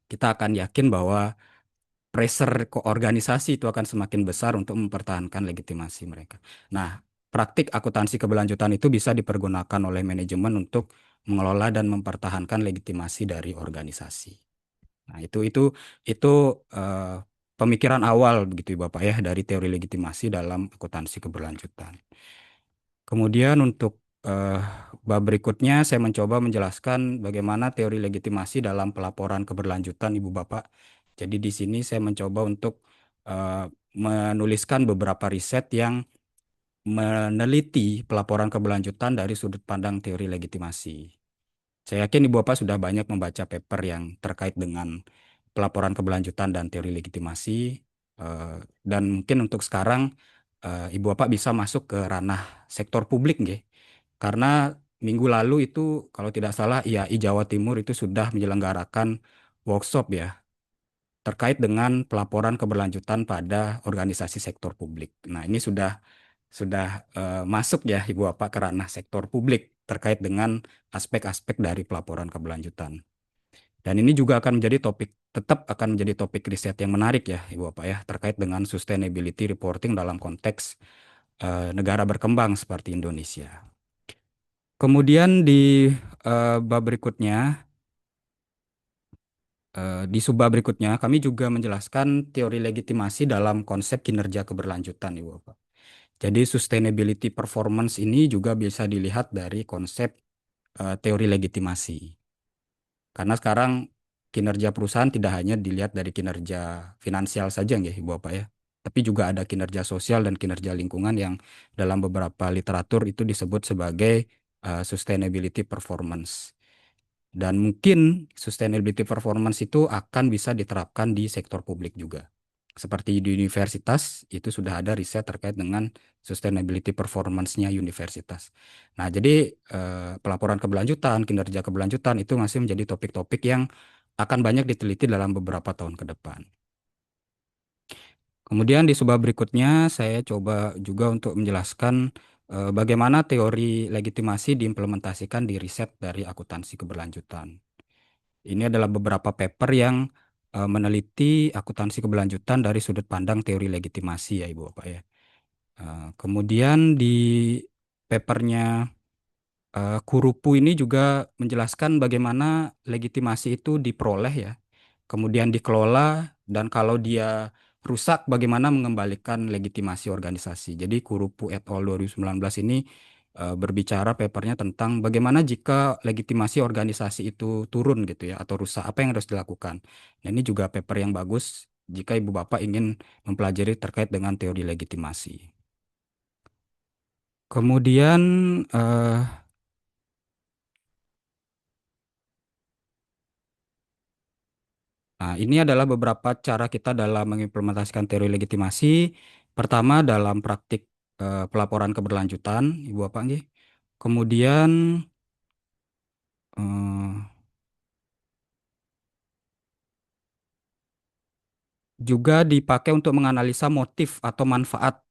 kita akan yakin bahwa pressure ke organisasi itu akan semakin besar untuk mempertahankan legitimasi mereka. Nah, praktik akuntansi keberlanjutan itu bisa dipergunakan oleh manajemen untuk mengelola dan mempertahankan legitimasi dari organisasi. Nah, itu pemikiran awal begitu Bapak ya dari teori legitimasi dalam akuntansi keberlanjutan. Kemudian untuk bab berikutnya saya mencoba menjelaskan bagaimana teori legitimasi dalam pelaporan keberlanjutan Ibu Bapak. Jadi di sini saya mencoba untuk menuliskan beberapa riset yang meneliti pelaporan keberlanjutan dari sudut pandang teori legitimasi. Saya yakin Ibu Bapak sudah banyak membaca paper yang terkait dengan pelaporan keberlanjutan dan teori legitimasi. Dan mungkin untuk sekarang Ibu Bapak bisa masuk ke ranah sektor publik nggih. Karena minggu lalu itu kalau tidak salah IAI Jawa Timur itu sudah menyelenggarakan workshop ya terkait dengan pelaporan keberlanjutan pada organisasi sektor publik. Nah, ini sudah masuk ya Ibu Bapak ke ranah sektor publik terkait dengan aspek-aspek dari pelaporan keberlanjutan. Dan ini juga tetap akan menjadi topik riset yang menarik ya Ibu Bapak ya terkait dengan sustainability reporting dalam konteks negara berkembang seperti Indonesia. Kemudian di bab berikutnya, di subbab berikutnya kami juga menjelaskan teori legitimasi dalam konsep kinerja keberlanjutan Ibu Bapak. Jadi sustainability performance ini juga bisa dilihat dari konsep teori legitimasi. Karena sekarang kinerja perusahaan tidak hanya dilihat dari kinerja finansial saja ya Ibu Bapak ya. Tapi juga ada kinerja sosial dan kinerja lingkungan yang dalam beberapa literatur itu disebut sebagai sustainability performance. Dan mungkin sustainability performance itu akan bisa diterapkan di sektor publik juga. seperti di universitas itu sudah ada riset terkait dengan sustainability performance-nya universitas. Nah, jadi pelaporan keberlanjutan, kinerja keberlanjutan itu masih menjadi topik-topik yang akan banyak diteliti dalam beberapa tahun ke depan. Kemudian di subbab berikutnya saya coba juga untuk menjelaskan bagaimana teori legitimasi diimplementasikan di riset dari akuntansi keberlanjutan. Ini adalah beberapa paper yang meneliti akuntansi keberlanjutan dari sudut pandang teori legitimasi ya Ibu Bapak ya. Kemudian di papernya Kurupu ini juga menjelaskan bagaimana legitimasi itu diperoleh ya, kemudian dikelola, dan kalau dia rusak bagaimana mengembalikan legitimasi organisasi. Jadi Kurupu et al. 2019 ini berbicara papernya tentang bagaimana jika legitimasi organisasi itu turun gitu ya, atau rusak, apa yang harus dilakukan. Nah, ini juga paper yang bagus jika Ibu Bapak ingin mempelajari terkait dengan teori legitimasi. Kemudian nah, ini adalah beberapa cara kita dalam mengimplementasikan teori legitimasi. Pertama dalam praktik pelaporan keberlanjutan, Ibu Bapak nggih. Kemudian eh, juga dipakai untuk menganalisa motif atau manfaat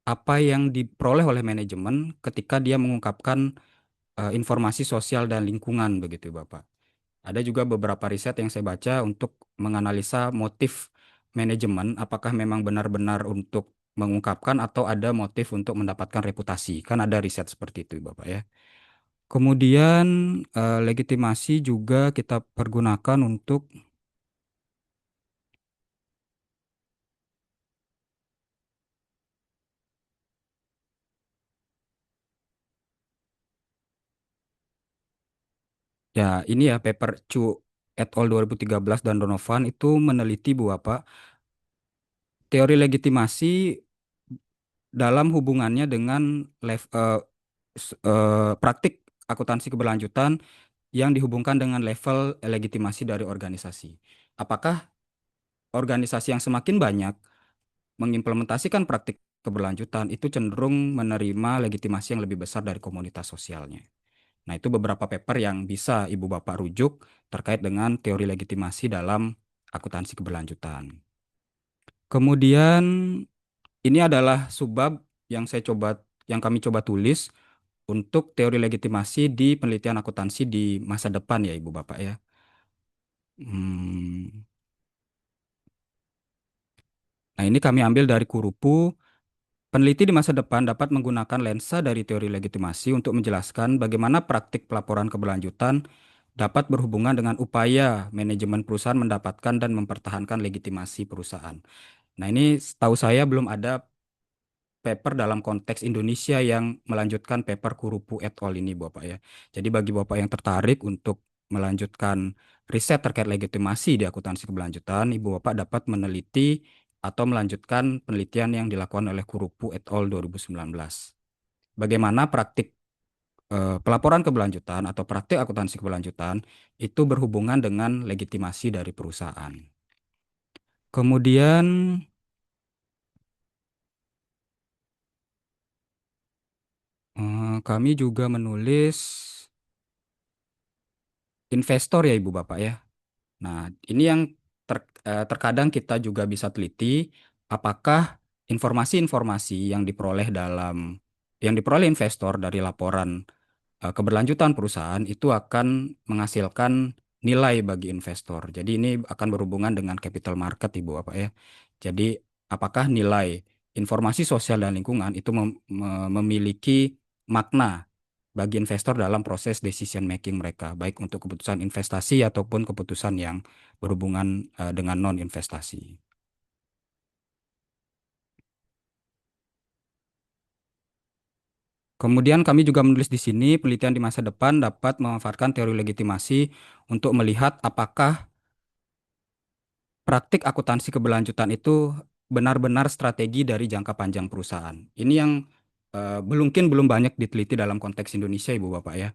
apa yang diperoleh oleh manajemen ketika dia mengungkapkan informasi sosial dan lingkungan begitu, Bapak. Ada juga beberapa riset yang saya baca untuk menganalisa motif manajemen, apakah memang benar-benar untuk mengungkapkan atau ada motif untuk mendapatkan reputasi. Kan ada riset seperti itu, Bapak ya. Kemudian legitimasi juga kita pergunakan untuk ya ini ya paper Chu et al. 2013 dan Donovan itu meneliti Bu Bapak teori legitimasi dalam hubungannya dengan praktik akuntansi keberlanjutan yang dihubungkan dengan level legitimasi dari organisasi. Apakah organisasi yang semakin banyak mengimplementasikan praktik keberlanjutan itu cenderung menerima legitimasi yang lebih besar dari komunitas sosialnya. Nah, itu beberapa paper yang bisa Ibu Bapak rujuk terkait dengan teori legitimasi dalam akuntansi keberlanjutan. Kemudian ini adalah subbab yang kami coba tulis untuk teori legitimasi di penelitian akuntansi di masa depan ya Ibu Bapak ya. Nah, ini kami ambil dari Kurupu. Peneliti di masa depan dapat menggunakan lensa dari teori legitimasi untuk menjelaskan bagaimana praktik pelaporan keberlanjutan dapat berhubungan dengan upaya manajemen perusahaan mendapatkan dan mempertahankan legitimasi perusahaan. Nah, ini setahu saya belum ada paper dalam konteks Indonesia yang melanjutkan paper Kurupu et al. Ini, Bapak ya. Jadi bagi Bapak yang tertarik untuk melanjutkan riset terkait legitimasi di akuntansi keberlanjutan, Ibu Bapak dapat meneliti atau melanjutkan penelitian yang dilakukan oleh Kurupu et al. 2019. Bagaimana praktik pelaporan keberlanjutan atau praktik akuntansi keberlanjutan itu berhubungan dengan legitimasi dari perusahaan. Kemudian kami juga menulis investor ya Ibu Bapak ya. Nah, ini yang terkadang kita juga bisa teliti apakah informasi-informasi yang diperoleh investor dari laporan keberlanjutan perusahaan itu akan menghasilkan nilai bagi investor. Jadi ini akan berhubungan dengan capital market Ibu Bapak ya. Jadi apakah nilai informasi sosial dan lingkungan itu memiliki makna bagi investor dalam proses decision making mereka, baik untuk keputusan investasi ataupun keputusan yang berhubungan dengan non-investasi. Kemudian kami juga menulis di sini penelitian di masa depan dapat memanfaatkan teori legitimasi untuk melihat apakah praktik akuntansi keberlanjutan itu benar-benar strategi dari jangka panjang perusahaan. Ini yang mungkin belum banyak diteliti dalam konteks Indonesia, Ibu Bapak ya.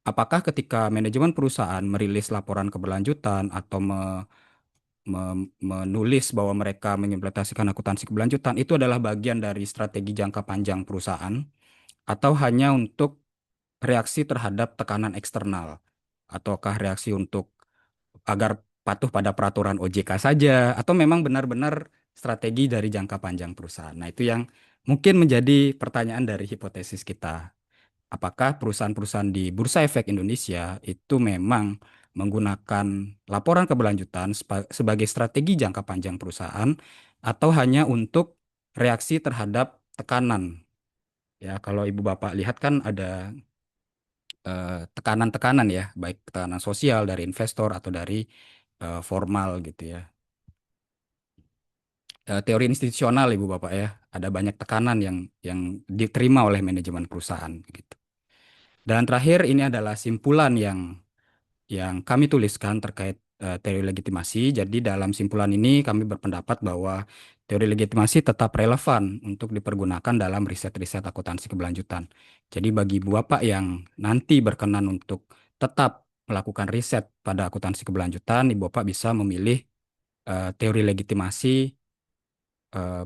Apakah ketika manajemen perusahaan merilis laporan keberlanjutan atau menulis bahwa mereka mengimplementasikan akuntansi keberlanjutan itu adalah bagian dari strategi jangka panjang perusahaan atau hanya untuk reaksi terhadap tekanan eksternal ataukah reaksi untuk agar patuh pada peraturan OJK saja atau memang benar-benar strategi dari jangka panjang perusahaan. Nah, itu yang mungkin menjadi pertanyaan dari hipotesis kita. Apakah perusahaan-perusahaan di Bursa Efek Indonesia itu memang menggunakan laporan keberlanjutan sebagai strategi jangka panjang perusahaan atau hanya untuk reaksi terhadap tekanan? Ya, kalau Ibu Bapak lihat kan ada tekanan-tekanan ya, baik tekanan sosial dari investor atau dari formal gitu ya. Teori institusional Ibu Bapak ya, ada banyak tekanan yang diterima oleh manajemen perusahaan gitu. Dan terakhir ini adalah simpulan yang kami tuliskan terkait teori legitimasi. Jadi dalam simpulan ini kami berpendapat bahwa teori legitimasi tetap relevan untuk dipergunakan dalam riset-riset akuntansi keberlanjutan. Jadi bagi Ibu Bapak yang nanti berkenan untuk tetap melakukan riset pada akuntansi keberlanjutan, Ibu Bapak bisa memilih teori legitimasi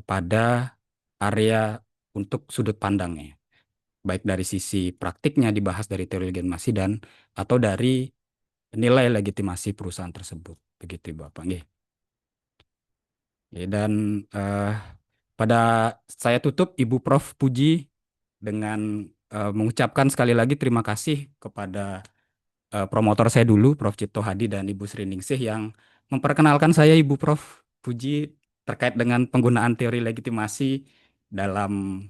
pada area untuk sudut pandangnya. Baik dari sisi praktiknya dibahas dari teori legitimasi dan atau dari nilai legitimasi perusahaan tersebut. Begitu Bapak. Nggih. Dan pada saya tutup Ibu Prof Puji dengan mengucapkan sekali lagi terima kasih kepada promotor saya dulu, Prof Cipto Hadi dan Ibu Sri Ningsih yang memperkenalkan saya Ibu Prof Puji terkait dengan penggunaan teori legitimasi dalam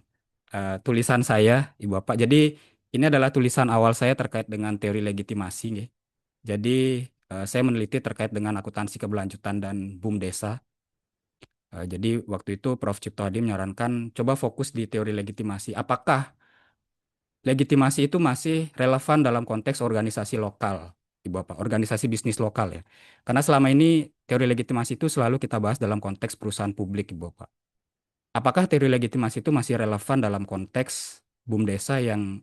tulisan saya, Ibu Bapak. Jadi ini adalah tulisan awal saya terkait dengan teori legitimasi. Nggih. Jadi saya meneliti terkait dengan akuntansi keberlanjutan dan BUMDesa. Jadi waktu itu Prof Cipto Hadi menyarankan coba fokus di teori legitimasi. Apakah legitimasi itu masih relevan dalam konteks organisasi lokal, Ibu Bapak, organisasi bisnis lokal ya. Karena selama ini teori legitimasi itu selalu kita bahas dalam konteks perusahaan publik, Ibu Bapak. Apakah teori legitimasi itu masih relevan dalam konteks BUMDesa yang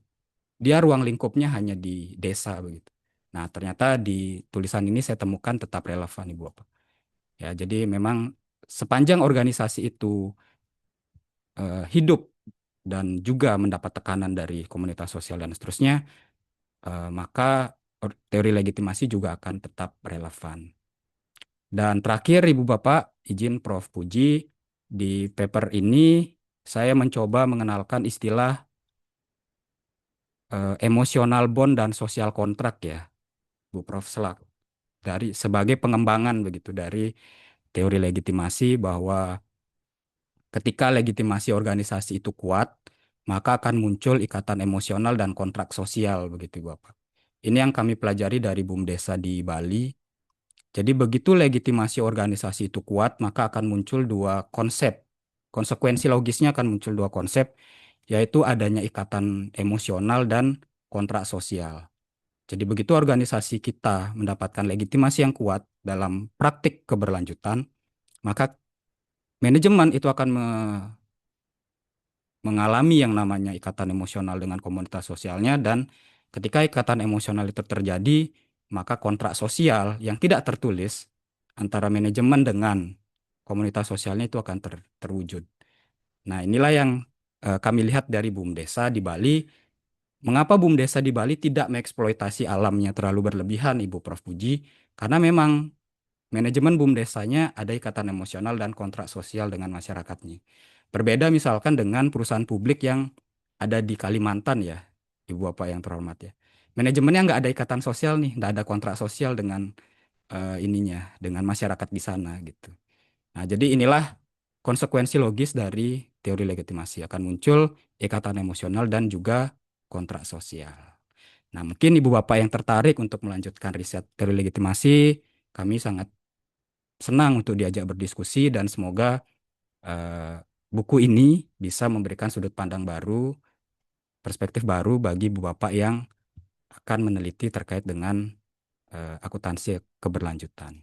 dia ruang lingkupnya hanya di desa begitu. Nah, ternyata di tulisan ini saya temukan tetap relevan, Ibu Bapak. Ya, jadi memang sepanjang organisasi itu hidup dan juga mendapat tekanan dari komunitas sosial dan seterusnya, maka teori legitimasi juga akan tetap relevan. Dan terakhir, Ibu Bapak, izin Prof Puji, di paper ini saya mencoba mengenalkan istilah emosional bond dan sosial kontrak ya, Bu Prof Selak, dari sebagai pengembangan begitu dari teori legitimasi bahwa ketika legitimasi organisasi itu kuat, maka akan muncul ikatan emosional dan kontrak sosial begitu Bapak. Ini yang kami pelajari dari BUMDesa di Bali. Jadi begitu legitimasi organisasi itu kuat, maka akan muncul dua konsep. Konsekuensi logisnya akan muncul dua konsep, yaitu adanya ikatan emosional dan kontrak sosial. Jadi begitu organisasi kita mendapatkan legitimasi yang kuat dalam praktik keberlanjutan, maka manajemen itu akan mengalami yang namanya ikatan emosional dengan komunitas sosialnya, dan ketika ikatan emosional itu terjadi, maka kontrak sosial yang tidak tertulis antara manajemen dengan komunitas sosialnya itu akan terwujud. Nah, inilah yang kami lihat dari BUMDesa di Bali. Mengapa BUMDesa di Bali tidak mengeksploitasi alamnya terlalu berlebihan, Ibu Prof Puji? Karena memang manajemen BUMDesanya ada ikatan emosional dan kontrak sosial dengan masyarakatnya. Berbeda misalkan dengan perusahaan publik yang ada di Kalimantan ya, Ibu Bapak yang terhormat ya. Manajemennya nggak ada ikatan sosial nih, nggak ada kontrak sosial dengan dengan masyarakat di sana gitu. Nah, jadi inilah konsekuensi logis dari teori legitimasi, akan muncul ikatan emosional dan juga kontrak sosial. Nah, mungkin Ibu Bapak yang tertarik untuk melanjutkan riset teori legitimasi, kami sangat senang untuk diajak berdiskusi dan semoga buku ini bisa memberikan sudut pandang baru, perspektif baru bagi Ibu Bapak yang akan meneliti terkait dengan akuntansi keberlanjutan.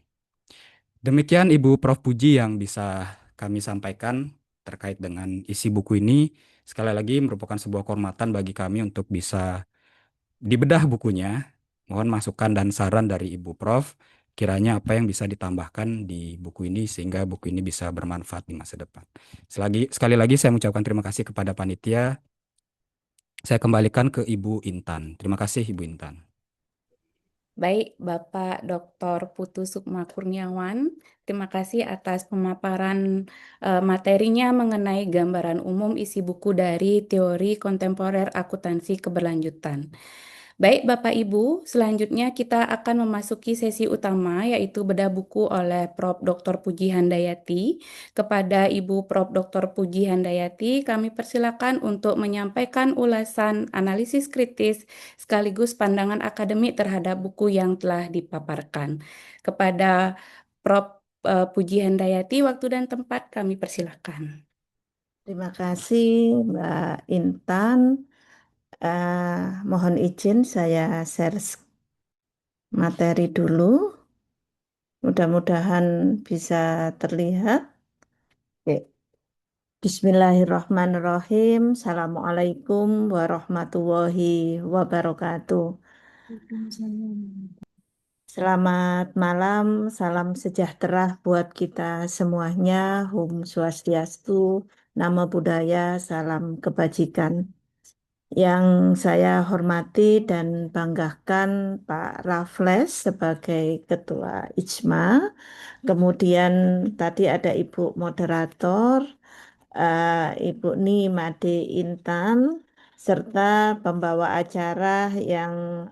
Demikian Ibu Prof Puji yang bisa kami sampaikan terkait dengan isi buku ini. Sekali lagi merupakan sebuah kehormatan bagi kami untuk bisa dibedah bukunya. Mohon masukan dan saran dari Ibu Prof. kiranya apa yang bisa ditambahkan di buku ini sehingga buku ini bisa bermanfaat di masa depan. Sekali lagi saya mengucapkan terima kasih kepada panitia. Saya kembalikan ke Ibu Intan. Terima kasih Ibu Intan. Baik, Bapak Dr. Putu Sukma Kurniawan, terima kasih atas pemaparan materinya mengenai gambaran umum isi buku dari Teori Kontemporer Akuntansi Keberlanjutan. Baik, Bapak Ibu, selanjutnya kita akan memasuki sesi utama, yaitu bedah buku oleh Prof. Dr. Puji Handayati. Kepada Ibu Prof. Dr. Puji Handayati, kami persilakan untuk menyampaikan ulasan analisis kritis sekaligus pandangan akademik terhadap buku yang telah dipaparkan. Kepada Prof. Puji Handayati, waktu dan tempat kami persilakan. Terima kasih Mbak Intan. Mohon izin saya share materi dulu. Mudah-mudahan bisa terlihat. Oke. Bismillahirrahmanirrahim. Assalamualaikum warahmatullahi wabarakatuh. Selamat malam, salam sejahtera buat kita semuanya. Om Swastiastu, Namo Buddhaya, salam kebajikan. Yang saya hormati dan banggakan Pak Raffles sebagai Ketua IJMA. Kemudian tadi ada Ibu Moderator, Ibu Nimade Intan, serta pembawa acara yang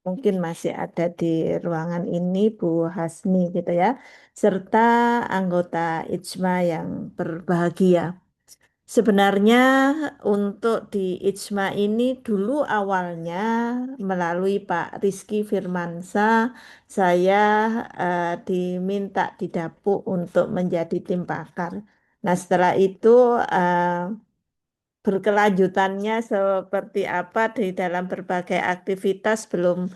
mungkin masih ada di ruangan ini, Bu Hasni gitu ya, serta anggota IJMA yang berbahagia. Sebenarnya untuk di IJMA ini dulu awalnya melalui Pak Rizky Firmansyah saya diminta didapuk untuk menjadi tim pakar. Nah setelah itu berkelanjutannya seperti apa di dalam berbagai aktivitas belum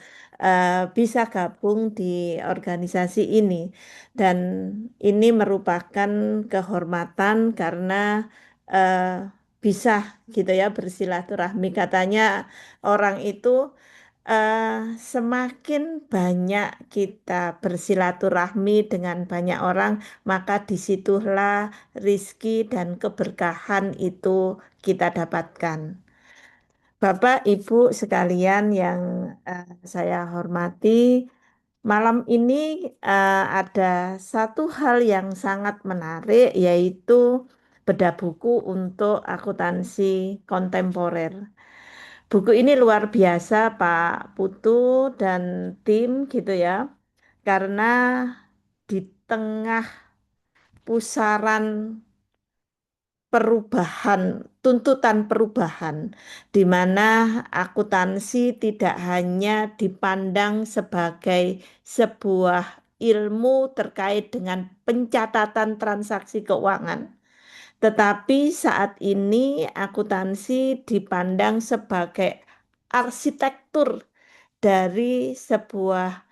bisa gabung di organisasi ini. Dan ini merupakan kehormatan karena eh, bisa gitu ya bersilaturahmi. Katanya orang itu semakin banyak kita bersilaturahmi dengan banyak orang, maka disitulah rizki dan keberkahan itu kita dapatkan. Bapak, Ibu sekalian yang saya hormati, malam ini ada satu hal yang sangat menarik, yaitu bedah buku untuk akuntansi kontemporer. Buku ini luar biasa, Pak Putu dan tim gitu ya, karena di tengah pusaran perubahan, tuntutan perubahan, di mana akuntansi tidak hanya dipandang sebagai sebuah ilmu terkait dengan pencatatan transaksi keuangan, tetapi saat ini akuntansi dipandang sebagai arsitektur dari sebuah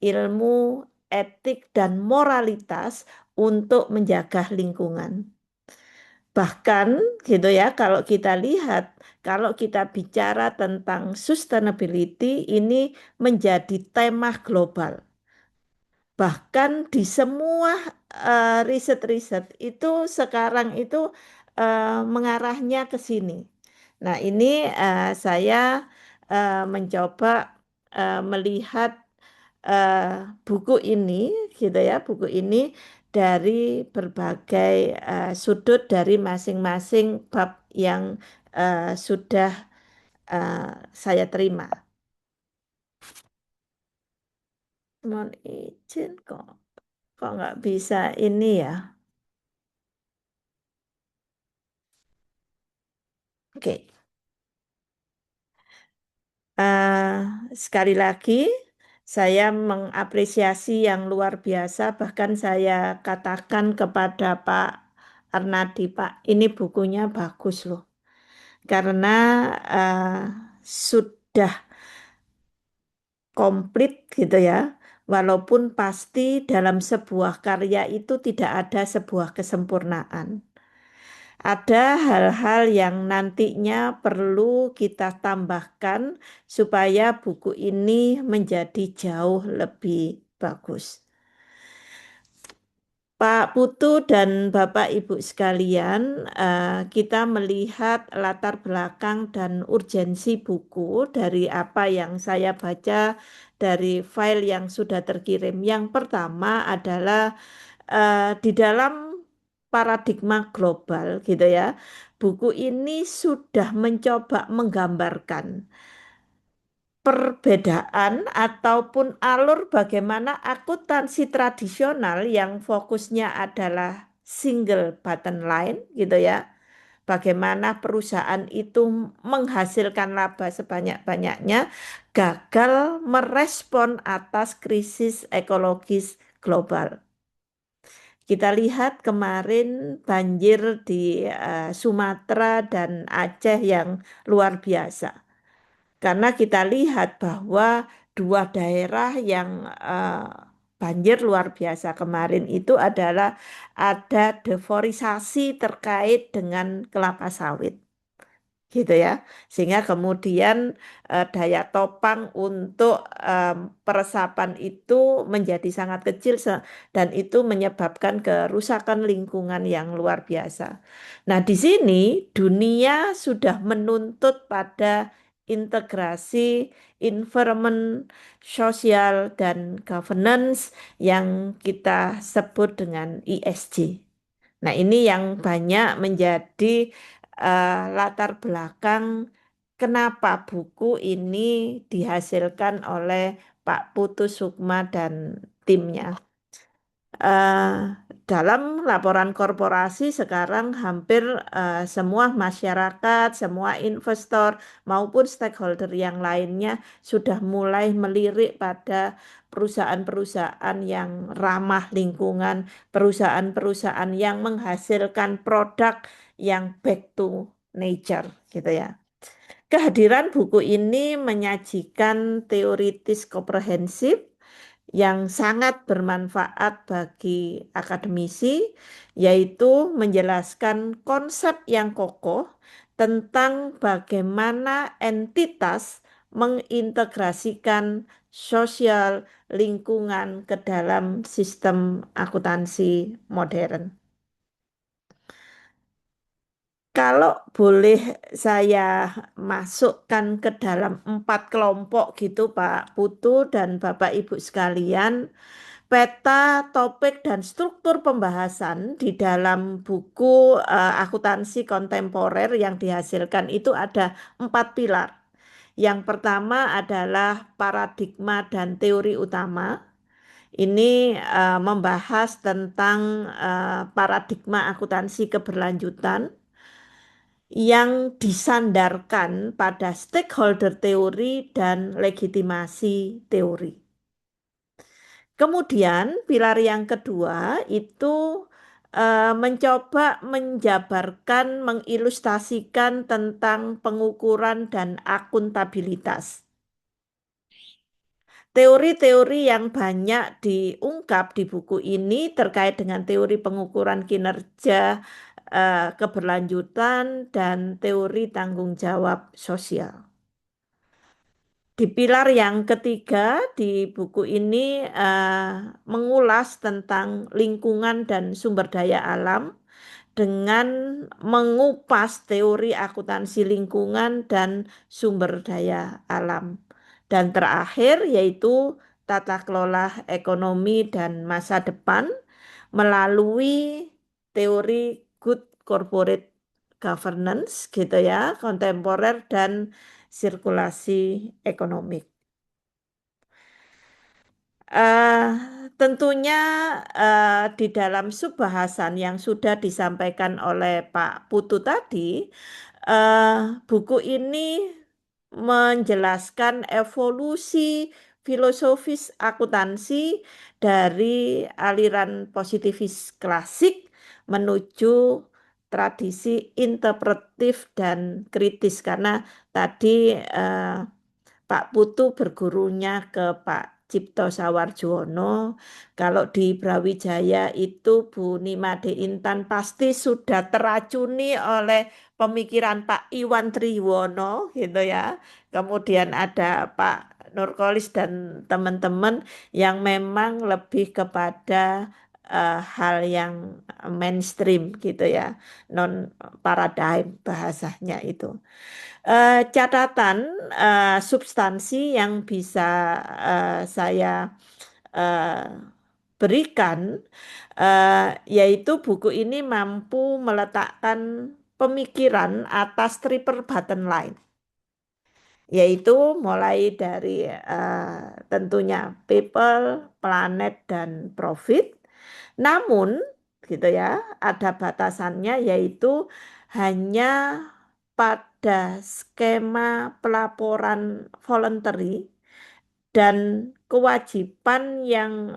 ilmu etik dan moralitas untuk menjaga lingkungan. Bahkan gitu ya, kalau kita lihat, kalau kita bicara tentang sustainability, ini menjadi tema global. Bahkan di semua riset-riset itu sekarang itu mengarahnya ke sini. Nah, ini saya mencoba melihat buku ini gitu ya, buku ini dari berbagai sudut dari masing-masing bab yang sudah saya terima. Mohon izin kok nggak bisa ini ya. Oke. Sekali lagi saya mengapresiasi yang luar biasa, bahkan saya katakan kepada Pak Arnadi, Pak, ini bukunya bagus loh. Karena sudah komplit gitu ya. Walaupun pasti dalam sebuah karya itu tidak ada sebuah kesempurnaan. Ada hal-hal yang nantinya perlu kita tambahkan supaya buku ini menjadi jauh lebih bagus. Pak Putu dan Bapak Ibu sekalian, kita melihat latar belakang dan urgensi buku dari apa yang saya baca dari file yang sudah terkirim. Yang pertama adalah di dalam paradigma global gitu ya. Buku ini sudah mencoba menggambarkan perbedaan ataupun alur bagaimana akuntansi tradisional yang fokusnya adalah single bottom line gitu ya. Bagaimana perusahaan itu menghasilkan laba sebanyak-banyaknya gagal merespon atas krisis ekologis global. Kita lihat kemarin banjir di Sumatera dan Aceh yang luar biasa. Karena kita lihat bahwa dua daerah yang banjir luar biasa kemarin itu adalah ada deforestation terkait dengan kelapa sawit. Gitu ya. Sehingga kemudian daya topang untuk peresapan itu menjadi sangat kecil dan itu menyebabkan kerusakan lingkungan yang luar biasa. Nah, di sini dunia sudah menuntut pada integrasi environment, sosial, dan governance yang kita sebut dengan ESG. Nah, ini yang banyak menjadi latar belakang kenapa buku ini dihasilkan oleh Pak Putu Sukma dan timnya. Dalam laporan korporasi sekarang hampir semua masyarakat, semua investor maupun stakeholder yang lainnya sudah mulai melirik pada perusahaan-perusahaan yang ramah lingkungan, perusahaan-perusahaan yang menghasilkan produk yang back to nature gitu ya. Kehadiran buku ini menyajikan teoritis komprehensif yang sangat bermanfaat bagi akademisi, yaitu menjelaskan konsep yang kokoh tentang bagaimana entitas mengintegrasikan sosial lingkungan ke dalam sistem akuntansi modern. Kalau boleh saya masukkan ke dalam 4 kelompok gitu Pak Putu dan Bapak Ibu sekalian, peta, topik, dan struktur pembahasan di dalam buku akuntansi kontemporer yang dihasilkan itu ada 4 pilar. Yang pertama adalah paradigma dan teori utama. Ini membahas tentang paradigma akuntansi keberlanjutan yang disandarkan pada stakeholder teori dan legitimasi teori. Kemudian pilar yang kedua itu mencoba menjabarkan, mengilustrasikan tentang pengukuran dan akuntabilitas. Teori-teori yang banyak diungkap di buku ini terkait dengan teori pengukuran kinerja keberlanjutan dan teori tanggung jawab sosial. Di pilar yang ketiga di buku ini mengulas tentang lingkungan dan sumber daya alam dengan mengupas teori akuntansi lingkungan dan sumber daya alam. Dan terakhir yaitu tata kelola ekonomi dan masa depan melalui teori good corporate governance gitu ya, kontemporer dan sirkulasi ekonomi. Tentunya di dalam subbahasan yang sudah disampaikan oleh Pak Putu tadi, buku ini menjelaskan evolusi filosofis akuntansi dari aliran positivis klasik menuju tradisi interpretif dan kritis karena tadi Pak Putu bergurunya ke Pak Cipto Sawarjono. Kalau di Brawijaya itu Bu Nimade Intan pasti sudah teracuni oleh pemikiran Pak Iwan Triwono gitu ya. Kemudian ada Pak Nurkolis dan teman-teman yang memang lebih kepada hal yang mainstream gitu ya, non paradigm bahasanya itu. Catatan substansi yang bisa saya berikan, yaitu buku ini mampu meletakkan pemikiran atas triple bottom line, yaitu mulai dari tentunya people, planet, dan profit. Namun, gitu ya, ada batasannya, yaitu hanya pada skema pelaporan voluntary dan kewajiban yang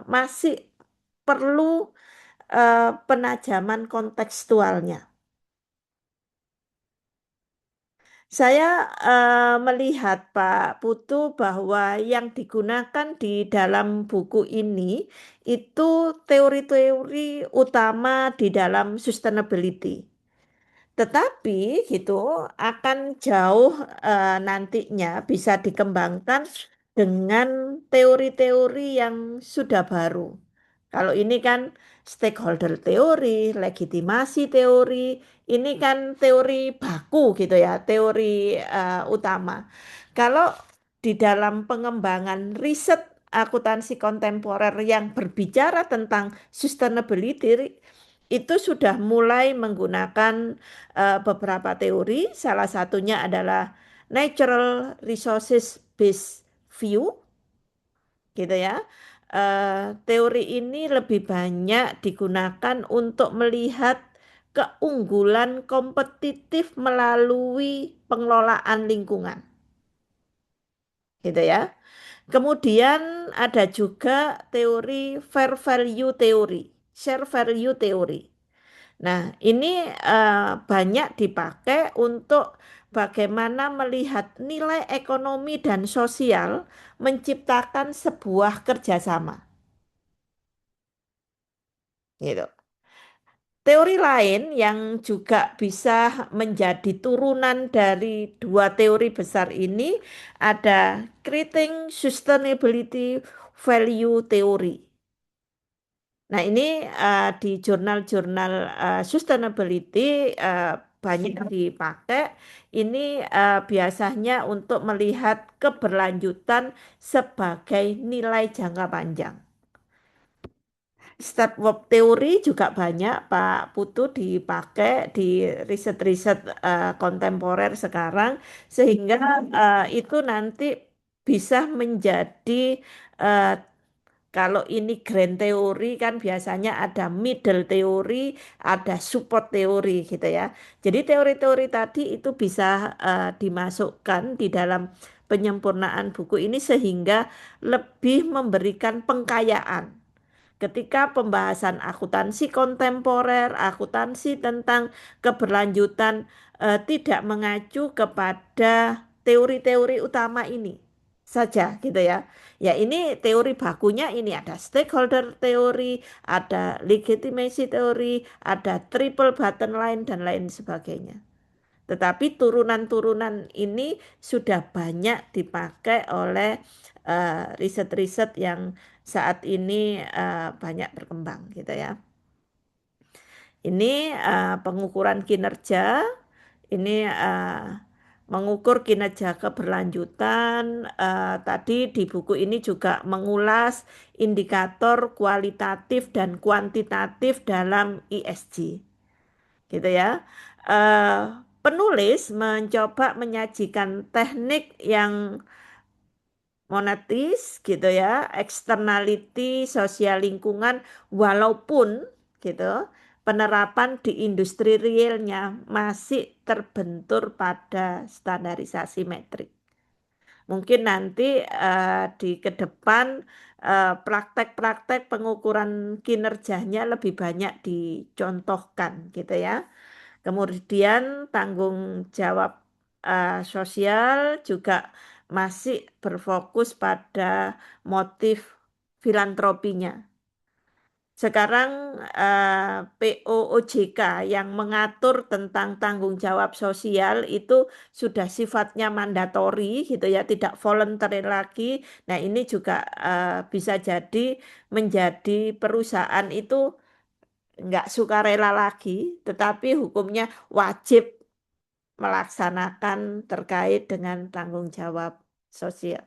masih perlu penajaman kontekstualnya. Saya melihat Pak Putu bahwa yang digunakan di dalam buku ini itu teori-teori utama di dalam sustainability. Tetapi gitu akan jauh nantinya bisa dikembangkan dengan teori-teori yang sudah baru. Kalau ini kan stakeholder teori, legitimasi teori, ini kan teori baku gitu ya, teori utama. Kalau di dalam pengembangan riset akuntansi kontemporer yang berbicara tentang sustainability itu sudah mulai menggunakan beberapa teori, salah satunya adalah natural resources based view, gitu ya. Teori ini lebih banyak digunakan untuk melihat keunggulan kompetitif melalui pengelolaan lingkungan, gitu ya. Kemudian ada juga teori fair value teori, share value teori. Nah, ini banyak dipakai untuk bagaimana melihat nilai ekonomi dan sosial menciptakan sebuah kerjasama. Gitu. Teori lain yang juga bisa menjadi turunan dari dua teori besar ini ada Creating Sustainability Value Theory. Nah, ini di jurnal-jurnal sustainability banyak dipakai. Ini biasanya untuk melihat keberlanjutan sebagai nilai jangka panjang. Step work teori juga banyak Pak Putu dipakai di riset-riset kontemporer sekarang, sehingga itu nanti bisa menjadi kalau ini grand teori kan biasanya ada middle teori, ada support teori gitu ya. Jadi teori-teori tadi itu bisa dimasukkan di dalam penyempurnaan buku ini sehingga lebih memberikan pengkayaan. Ketika pembahasan akuntansi kontemporer, akuntansi tentang keberlanjutan tidak mengacu kepada teori-teori utama ini saja gitu ya. Ya ini teori bakunya ini ada stakeholder teori, ada legitimasi teori, ada triple bottom line dan lain sebagainya. Tetapi turunan-turunan ini sudah banyak dipakai oleh riset-riset yang saat ini banyak berkembang gitu ya. Ini pengukuran kinerja, ini mengukur kinerja keberlanjutan. Tadi di buku ini juga mengulas indikator kualitatif dan kuantitatif dalam ESG, gitu ya. Penulis mencoba menyajikan teknik yang monetis gitu ya, externality, sosial lingkungan, walaupun gitu penerapan di industri realnya masih terbentur pada standarisasi metrik. Mungkin nanti di ke depan praktek-praktek pengukuran kinerjanya lebih banyak dicontohkan gitu ya. Kemudian tanggung jawab sosial juga masih berfokus pada motif filantropinya. Sekarang POOJK yang mengatur tentang tanggung jawab sosial itu sudah sifatnya mandatori gitu ya, tidak voluntary lagi. Nah, ini juga bisa jadi menjadi perusahaan itu nggak sukarela lagi, tetapi hukumnya wajib melaksanakan terkait dengan tanggung jawab sosial.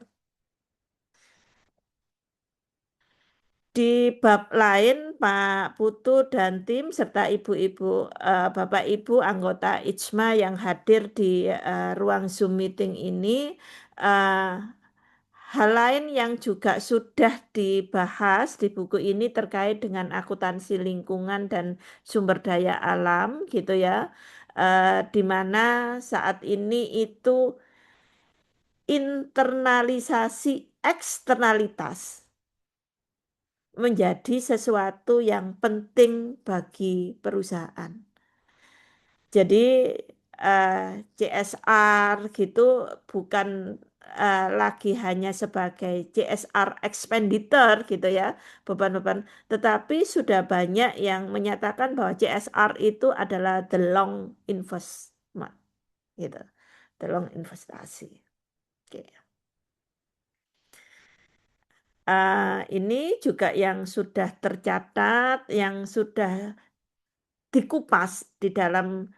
Di bab lain, Pak Putu dan tim serta ibu-ibu, Bapak Ibu anggota IJMA yang hadir di ruang Zoom meeting ini, eh, hal lain yang juga sudah dibahas di buku ini terkait dengan akuntansi lingkungan dan sumber daya alam, gitu ya, di mana saat ini itu internalisasi eksternalitas menjadi sesuatu yang penting bagi perusahaan. Jadi CSR gitu bukan lagi hanya sebagai CSR expenditure gitu ya, beban-beban, tetapi sudah banyak yang menyatakan bahwa CSR itu adalah the long investment gitu, the long investasi. Oke. Ini juga yang sudah tercatat, yang sudah dikupas di dalam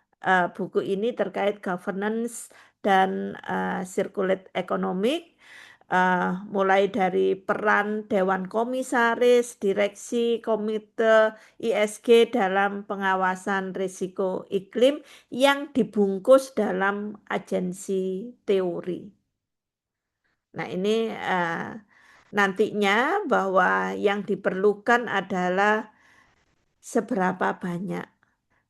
buku ini terkait governance dan circulate economic, mulai dari peran Dewan Komisaris, Direksi, Komite ISG dalam pengawasan risiko iklim yang dibungkus dalam agensi teori. Nah, ini nantinya bahwa yang diperlukan adalah seberapa banyak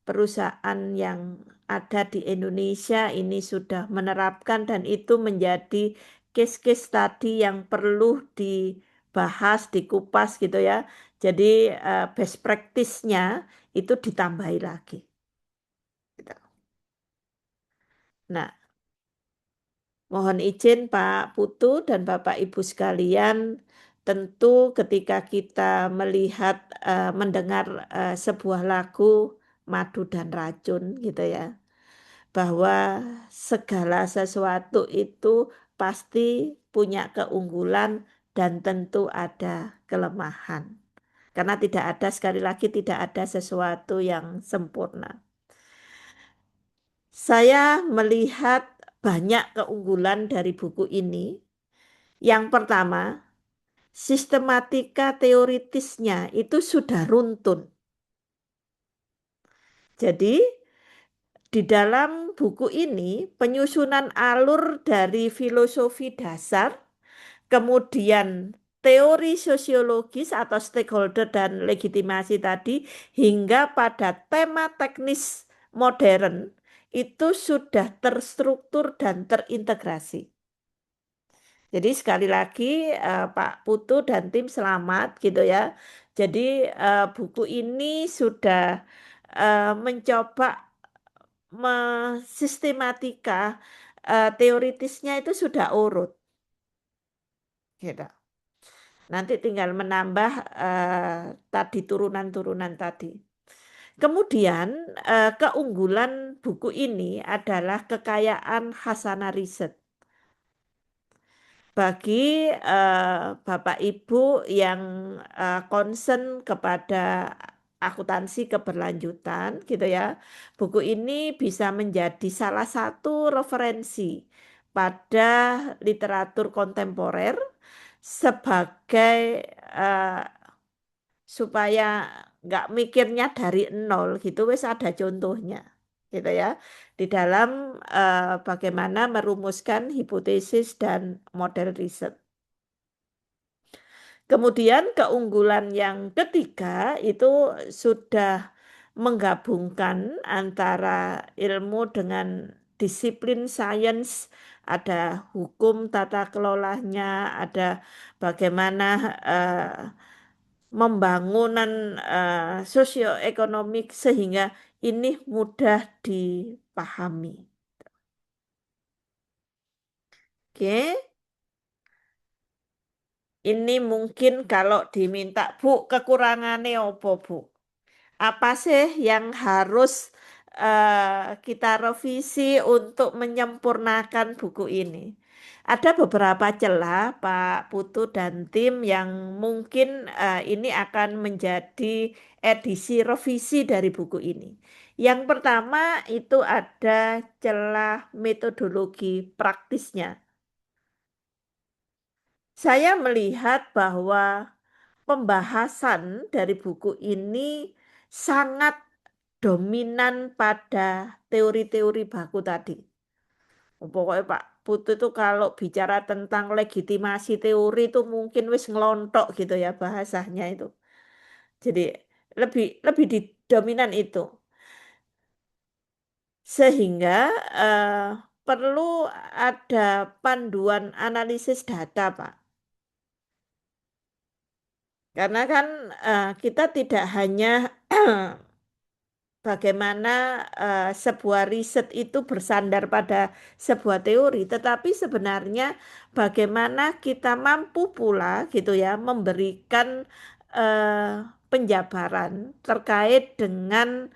perusahaan yang ada di Indonesia ini sudah menerapkan, dan itu menjadi case-case tadi yang perlu dibahas, dikupas gitu ya. Jadi best practice-nya itu ditambahi lagi. Gitu. Nah, mohon izin Pak Putu dan Bapak Ibu sekalian, tentu ketika kita melihat, mendengar sebuah lagu Madu dan Racun gitu ya, bahwa segala sesuatu itu pasti punya keunggulan dan tentu ada kelemahan. Karena tidak ada, sekali lagi, tidak ada sesuatu yang sempurna. Saya melihat banyak keunggulan dari buku ini. Yang pertama, sistematika teoritisnya itu sudah runtun. Jadi, di dalam buku ini, penyusunan alur dari filosofi dasar, kemudian teori sosiologis atau stakeholder dan legitimasi tadi, hingga pada tema teknis modern, itu sudah terstruktur dan terintegrasi. Jadi sekali lagi Pak Putu dan tim selamat gitu ya. Jadi buku ini sudah mencoba sistematika teoritisnya itu sudah urut. Gitu. Nanti tinggal menambah tadi turunan-turunan tadi. Kemudian keunggulan buku ini adalah kekayaan khazanah riset. Bagi Bapak Ibu yang concern kepada akuntansi keberlanjutan gitu ya, buku ini bisa menjadi salah satu referensi pada literatur kontemporer sebagai supaya nggak mikirnya dari nol gitu, wes ada contohnya gitu ya, di dalam bagaimana merumuskan hipotesis dan model riset. Kemudian keunggulan yang ketiga itu sudah menggabungkan antara ilmu dengan disiplin sains, ada hukum tata kelolanya, ada bagaimana pembangunan sosioekonomik sehingga ini mudah dipahami. Oke. Ini mungkin kalau diminta, Bu, kekurangannya apa, Bu? Apa sih yang harus kita revisi untuk menyempurnakan buku ini? Ada beberapa celah, Pak Putu dan tim, yang mungkin ini akan menjadi edisi revisi dari buku ini. Yang pertama itu ada celah metodologi praktisnya. Saya melihat bahwa pembahasan dari buku ini sangat dominan pada teori-teori baku tadi. Pokoknya Pak Putu itu kalau bicara tentang legitimasi teori itu mungkin wis ngelontok gitu ya bahasanya itu. Jadi lebih di dominan itu. Sehingga perlu ada panduan analisis data, Pak. Karena kan kita tidak hanya bagaimana sebuah riset itu bersandar pada sebuah teori, tetapi sebenarnya bagaimana kita mampu pula gitu ya memberikan penjabaran terkait dengan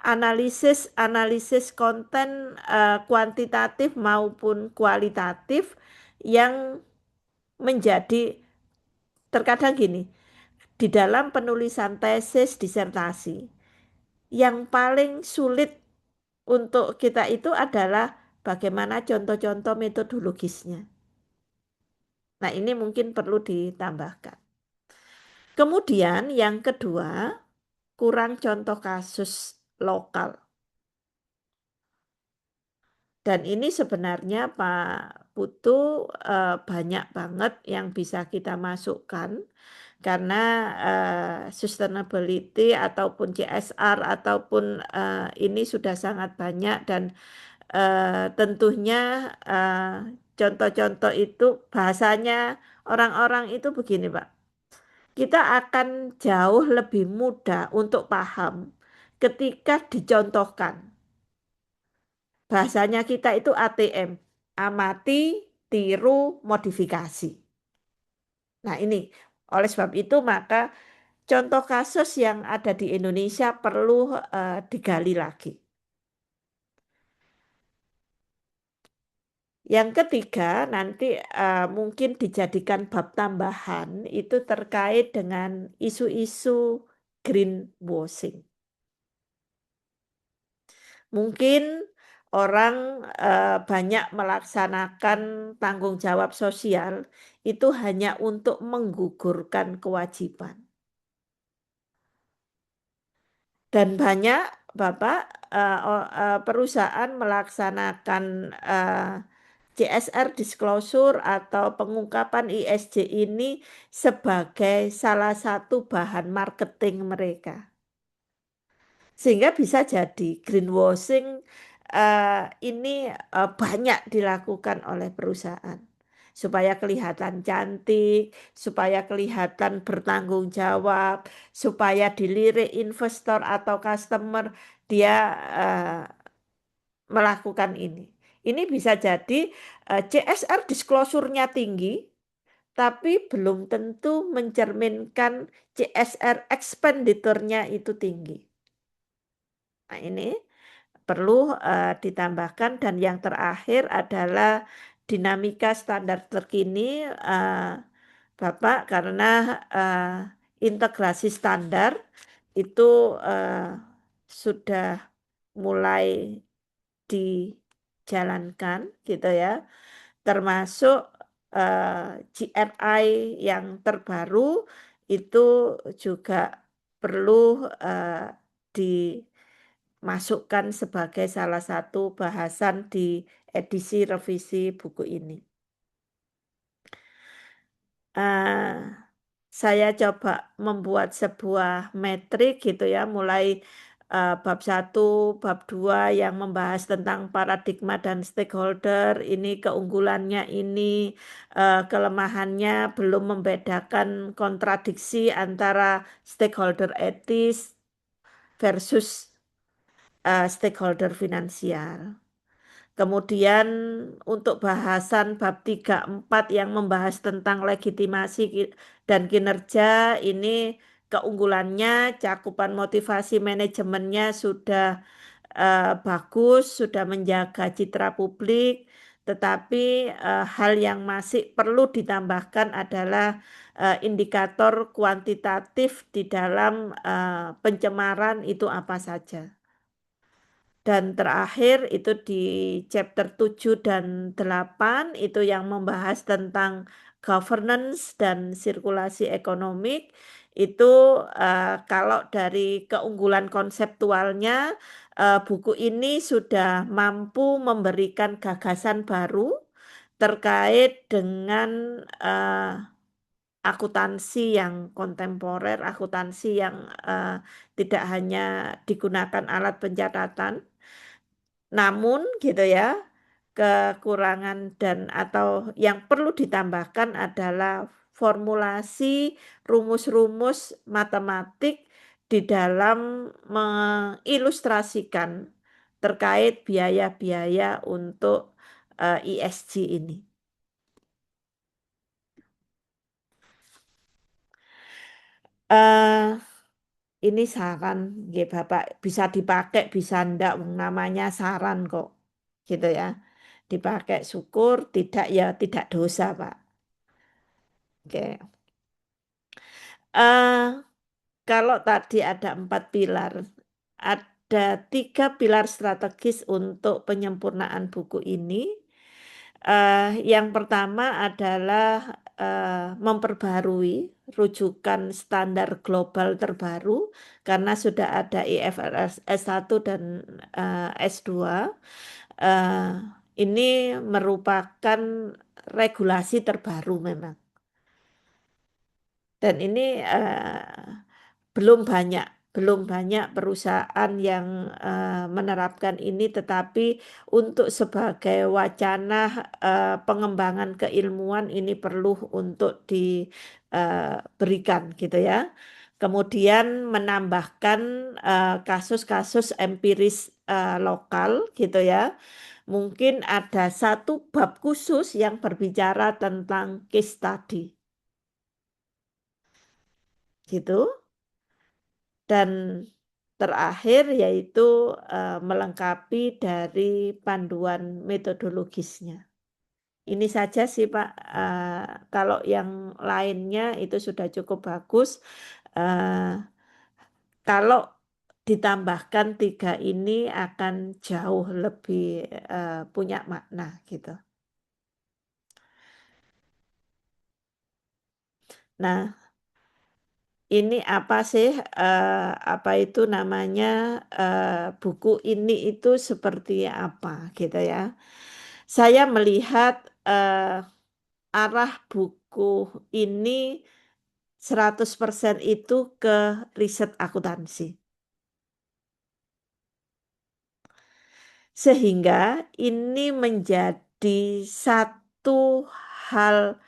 analisis konten kuantitatif maupun kualitatif yang menjadi terkadang gini, di dalam penulisan tesis disertasi yang paling sulit untuk kita itu adalah bagaimana contoh-contoh metodologisnya. Nah, ini mungkin perlu ditambahkan. Kemudian yang kedua, kurang contoh kasus lokal. Dan ini sebenarnya Pak Putu banyak banget yang bisa kita masukkan karena sustainability ataupun CSR ataupun ini sudah sangat banyak dan tentunya contoh-contoh itu bahasanya orang-orang itu begini Pak. Kita akan jauh lebih mudah untuk paham ketika dicontohkan. Bahasanya kita itu ATM, amati, tiru, modifikasi. Nah ini, oleh sebab itu maka contoh kasus yang ada di Indonesia perlu digali lagi. Yang ketiga nanti mungkin dijadikan bab tambahan itu terkait dengan isu-isu greenwashing. Mungkin orang banyak melaksanakan tanggung jawab sosial itu hanya untuk menggugurkan kewajiban. Dan banyak Bapak perusahaan melaksanakan CSR disclosure atau pengungkapan ESG ini sebagai salah satu bahan marketing mereka. Sehingga bisa jadi greenwashing ini banyak dilakukan oleh perusahaan. Supaya kelihatan cantik, supaya kelihatan bertanggung jawab, supaya dilirik investor atau customer, dia melakukan ini. Ini bisa jadi CSR disclosure-nya tinggi, tapi belum tentu mencerminkan CSR expenditure-nya itu tinggi. Nah ini perlu ditambahkan dan yang terakhir adalah dinamika standar terkini Bapak karena integrasi standar itu sudah mulai dijalankan gitu ya, termasuk GRI yang terbaru itu juga perlu dimasukkan sebagai salah satu bahasan di edisi revisi buku ini. Saya coba membuat sebuah metrik gitu ya, mulai bab 1, bab 2 yang membahas tentang paradigma dan stakeholder, ini keunggulannya ini, kelemahannya belum membedakan kontradiksi antara stakeholder etis versus stakeholder finansial. Kemudian untuk bahasan bab 3-4 yang membahas tentang legitimasi dan kinerja, ini keunggulannya, cakupan motivasi manajemennya sudah bagus, sudah menjaga citra publik, tetapi hal yang masih perlu ditambahkan adalah indikator kuantitatif di dalam pencemaran itu apa saja. Dan terakhir itu di chapter 7 dan 8 itu yang membahas tentang governance dan sirkulasi ekonomik. Itu kalau dari keunggulan konseptualnya, buku ini sudah mampu memberikan gagasan baru terkait dengan akuntansi yang kontemporer, akuntansi yang tidak hanya digunakan alat pencatatan, namun gitu ya, kekurangan dan atau yang perlu ditambahkan adalah formulasi rumus-rumus matematik di dalam mengilustrasikan terkait biaya-biaya untuk ESG ini. Ini saran, nggih Bapak, bisa dipakai, bisa ndak, namanya saran kok, gitu ya. Dipakai syukur, tidak ya tidak dosa, Pak. Oke. Kalau tadi ada 4 pilar, ada 3 pilar strategis untuk penyempurnaan buku ini. Yang pertama adalah memperbarui rujukan standar global terbaru karena sudah ada IFRS S1 dan S2. Ini merupakan regulasi terbaru memang. Dan ini belum banyak perusahaan yang menerapkan ini, tetapi untuk sebagai wacana pengembangan keilmuan ini perlu untuk diberikan gitu ya. Kemudian menambahkan kasus-kasus empiris lokal gitu ya. Mungkin ada satu bab khusus yang berbicara tentang case study. Gitu. Dan terakhir yaitu melengkapi dari panduan metodologisnya. Ini saja sih Pak, kalau yang lainnya itu sudah cukup bagus. Kalau ditambahkan 3 ini akan jauh lebih punya makna gitu. Nah, ini apa sih, apa itu namanya, buku ini itu seperti apa gitu ya. Saya melihat arah buku ini 100% itu ke riset akuntansi. Sehingga ini menjadi satu hal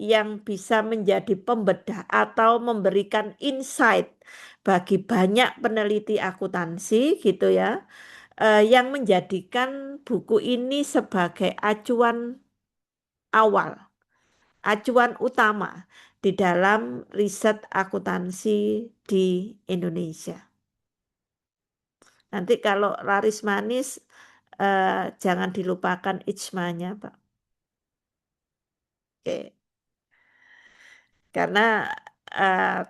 yang bisa menjadi pembedah atau memberikan insight bagi banyak peneliti akuntansi gitu ya, yang menjadikan buku ini sebagai acuan awal, acuan utama di dalam riset akuntansi di Indonesia. Nanti kalau laris manis jangan dilupakan ijmanya, Pak. Oke. Karena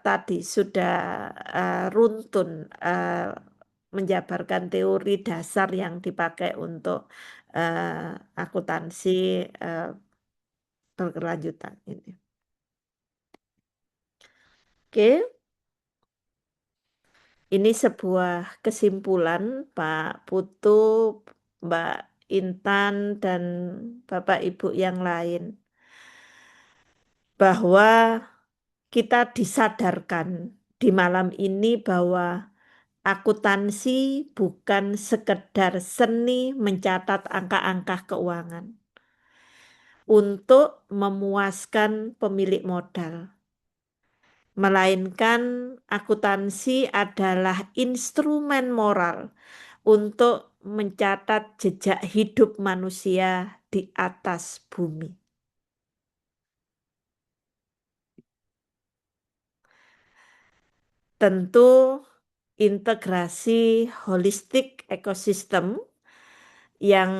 tadi sudah runtun menjabarkan teori dasar yang dipakai untuk akuntansi berkelanjutan ini. Oke. Ini sebuah kesimpulan Pak Putu, Mbak Intan, dan Bapak Ibu yang lain. Bahwa kita disadarkan di malam ini bahwa akuntansi bukan sekedar seni mencatat angka-angka keuangan untuk memuaskan pemilik modal. Melainkan akuntansi adalah instrumen moral untuk mencatat jejak hidup manusia di atas bumi. Tentu integrasi holistik ekosistem yang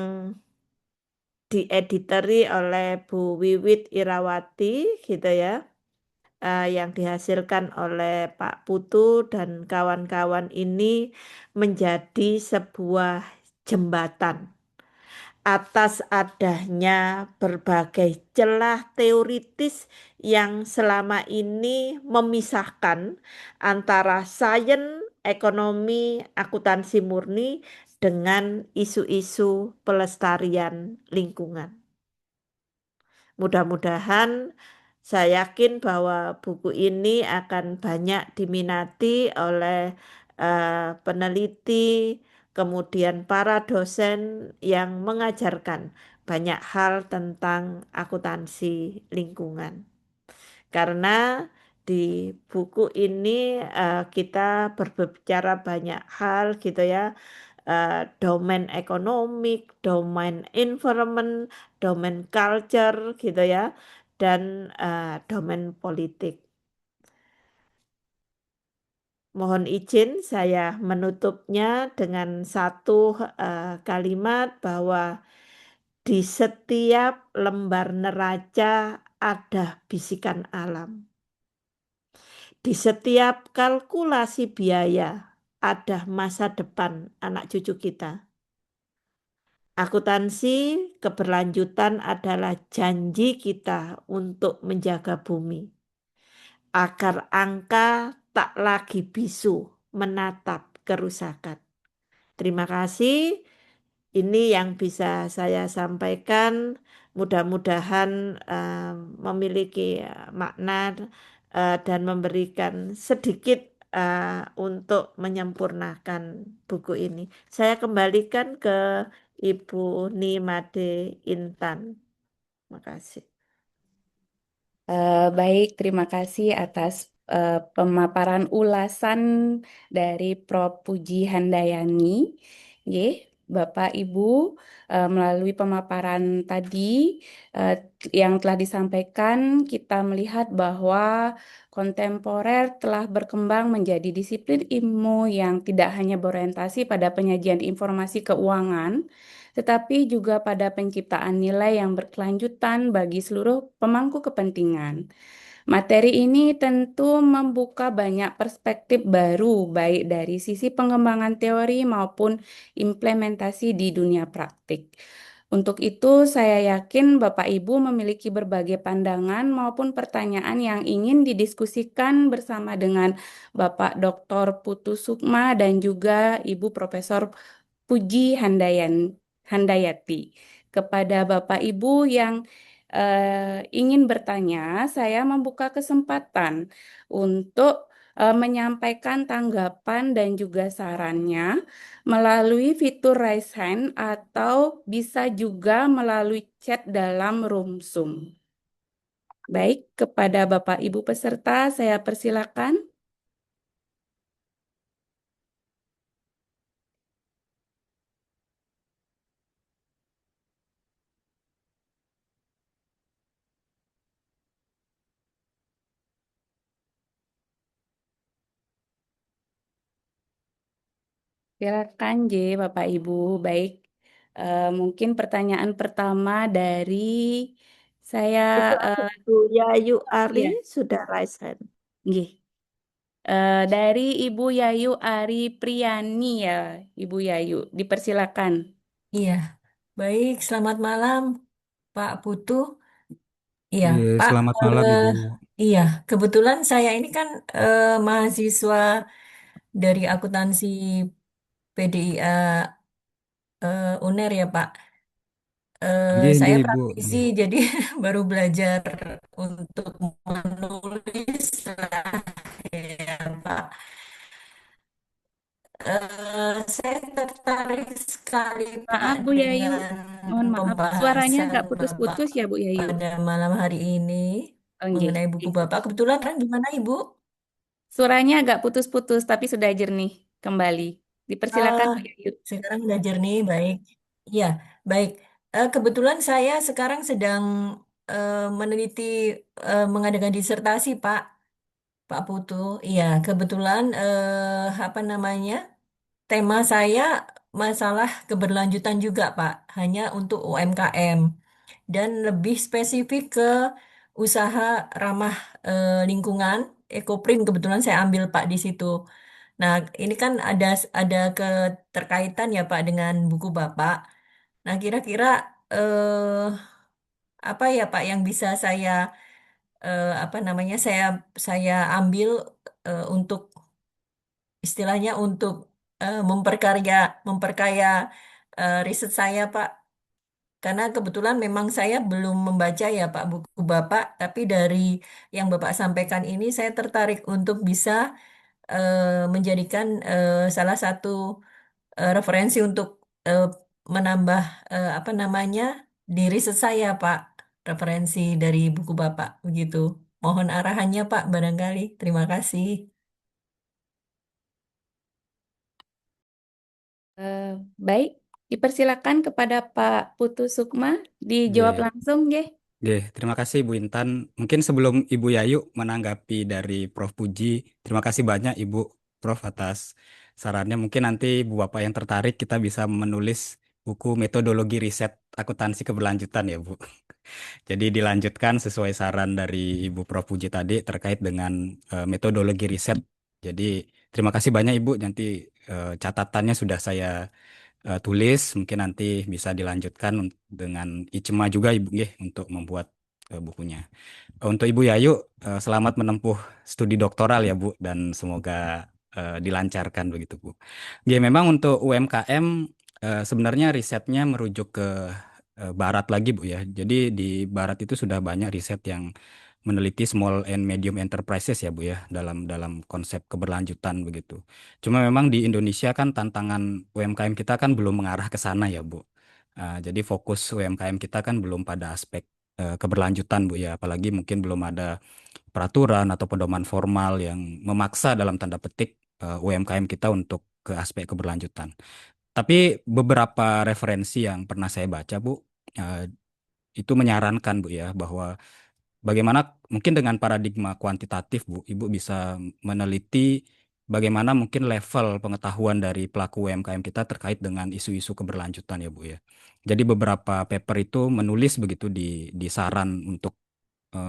diediteri oleh Bu Wiwit Irawati gitu ya, yang dihasilkan oleh Pak Putu dan kawan-kawan ini menjadi sebuah jembatan atas adanya berbagai celah teoritis yang selama ini memisahkan antara sains, ekonomi, akuntansi murni dengan isu-isu pelestarian lingkungan. Mudah-mudahan saya yakin bahwa buku ini akan banyak diminati oleh peneliti, kemudian para dosen yang mengajarkan banyak hal tentang akuntansi lingkungan. Karena di buku ini kita berbicara banyak hal gitu ya, domain ekonomik, domain environment, domain culture gitu ya, dan domain politik. Mohon izin saya menutupnya dengan satu kalimat bahwa di setiap lembar neraca ada bisikan alam. Di setiap kalkulasi biaya ada masa depan anak cucu kita. Akuntansi keberlanjutan adalah janji kita untuk menjaga bumi, agar angka tak lagi bisu menatap kerusakan. Terima kasih. Ini yang bisa saya sampaikan. Mudah-mudahan memiliki makna dan memberikan sedikit untuk menyempurnakan buku ini. Saya kembalikan ke Ibu Nimade Intan. Terima kasih. Baik, terima kasih atas pemaparan ulasan dari Prof. Puji Handayani. Nggih, Bapak Ibu, melalui pemaparan tadi yang telah disampaikan, kita melihat bahwa kontemporer telah berkembang menjadi disiplin ilmu yang tidak hanya berorientasi pada penyajian informasi keuangan, tetapi juga pada penciptaan nilai yang berkelanjutan bagi seluruh pemangku kepentingan. Materi ini tentu membuka banyak perspektif baru, baik dari sisi pengembangan teori maupun implementasi di dunia praktik. Untuk itu, saya yakin Bapak Ibu memiliki berbagai pandangan maupun pertanyaan yang ingin didiskusikan bersama dengan Bapak Dr. Putu Sukma dan juga Ibu Profesor Puji Handayati. Kepada Bapak Ibu yang ingin bertanya, saya membuka kesempatan untuk menyampaikan tanggapan dan juga sarannya melalui fitur raise hand atau bisa juga melalui chat dalam room Zoom. Baik, kepada Bapak Ibu peserta, saya persilakan. Silakan J, Bapak Ibu. Baik, mungkin pertanyaan pertama dari saya. Itu ada Bu Yayu Ari Iya, sudah raise hand. nggih. Dari Ibu Yayu Ari Priyani ya, Ibu Yayu, dipersilakan. Iya, baik. Selamat malam, Pak Putu. Iya, Iya, Pak. selamat malam Ibu. Iya, kebetulan saya ini kan mahasiswa dari akuntansi PDIA UNER ya, Pak. Nggih, Saya nggih Ibu. praktisi, Nggih. jadi baru belajar untuk menulis lah, ya, Pak. Saya tertarik sekali, Pak, Maaf Bu Yayu, dengan mohon maaf, suaranya pembahasan agak Bapak putus-putus ya Bu Yayu. pada malam hari ini Oh, nggih, mengenai buku nggih. Bapak. Kebetulan kan gimana, Ibu? Suaranya agak putus-putus tapi sudah jernih kembali. Dipersilakan Ah, Bu Yayu. sekarang udah jernih, baik. Iya, baik. Kebetulan saya sekarang sedang meneliti, mengadakan disertasi, Pak Putu. Iya, kebetulan apa namanya? Tema saya masalah keberlanjutan juga, Pak. Hanya untuk UMKM dan lebih spesifik ke usaha ramah lingkungan, Ekoprint kebetulan saya ambil Pak di situ. Nah, ini kan ada keterkaitan ya Pak dengan buku Bapak. Nah, kira-kira apa ya Pak yang bisa saya apa namanya saya ambil untuk istilahnya untuk memperkaya memperkaya riset saya Pak. Karena kebetulan memang saya belum membaca ya Pak buku Bapak, tapi dari yang Bapak sampaikan ini saya tertarik untuk bisa menjadikan salah satu referensi untuk eh, menambah apa namanya di riset saya Pak, referensi dari buku Bapak begitu. Mohon arahannya Pak barangkali. Terima kasih. Eh, Baik, dipersilakan kepada Pak Putu Sukma dijawab Oke. langsung, nggih. Oke, terima kasih Bu Intan. Mungkin sebelum Ibu Yayu menanggapi dari Prof Puji, terima kasih banyak Ibu Prof atas sarannya. Mungkin nanti Bu Bapak yang tertarik kita bisa menulis buku metodologi riset akuntansi keberlanjutan ya Bu. Jadi dilanjutkan sesuai saran dari Ibu Prof Puji tadi terkait dengan metodologi riset. Jadi terima kasih banyak Ibu. Nanti catatannya sudah saya tulis, mungkin nanti bisa dilanjutkan dengan Icma juga Ibu nggih, untuk membuat bukunya. Untuk Ibu Yayu, selamat menempuh studi doktoral ya Bu, dan semoga dilancarkan begitu Bu. Ya, memang untuk UMKM sebenarnya risetnya merujuk ke barat lagi Bu ya. Jadi di barat itu sudah banyak riset yang meneliti small and medium enterprises ya Bu ya, dalam dalam konsep keberlanjutan begitu. Cuma memang di Indonesia kan tantangan UMKM kita kan belum mengarah ke sana ya Bu. Jadi fokus UMKM kita kan belum pada aspek keberlanjutan Bu ya, apalagi mungkin belum ada peraturan atau pedoman formal yang memaksa dalam tanda petik UMKM kita untuk ke aspek keberlanjutan. Tapi beberapa referensi yang pernah saya baca Bu, eh, itu menyarankan Bu ya bahwa bagaimana mungkin dengan paradigma kuantitatif Bu, Ibu bisa meneliti bagaimana mungkin level pengetahuan dari pelaku UMKM kita terkait dengan isu-isu keberlanjutan ya Bu ya. Jadi beberapa paper itu menulis begitu di saran untuk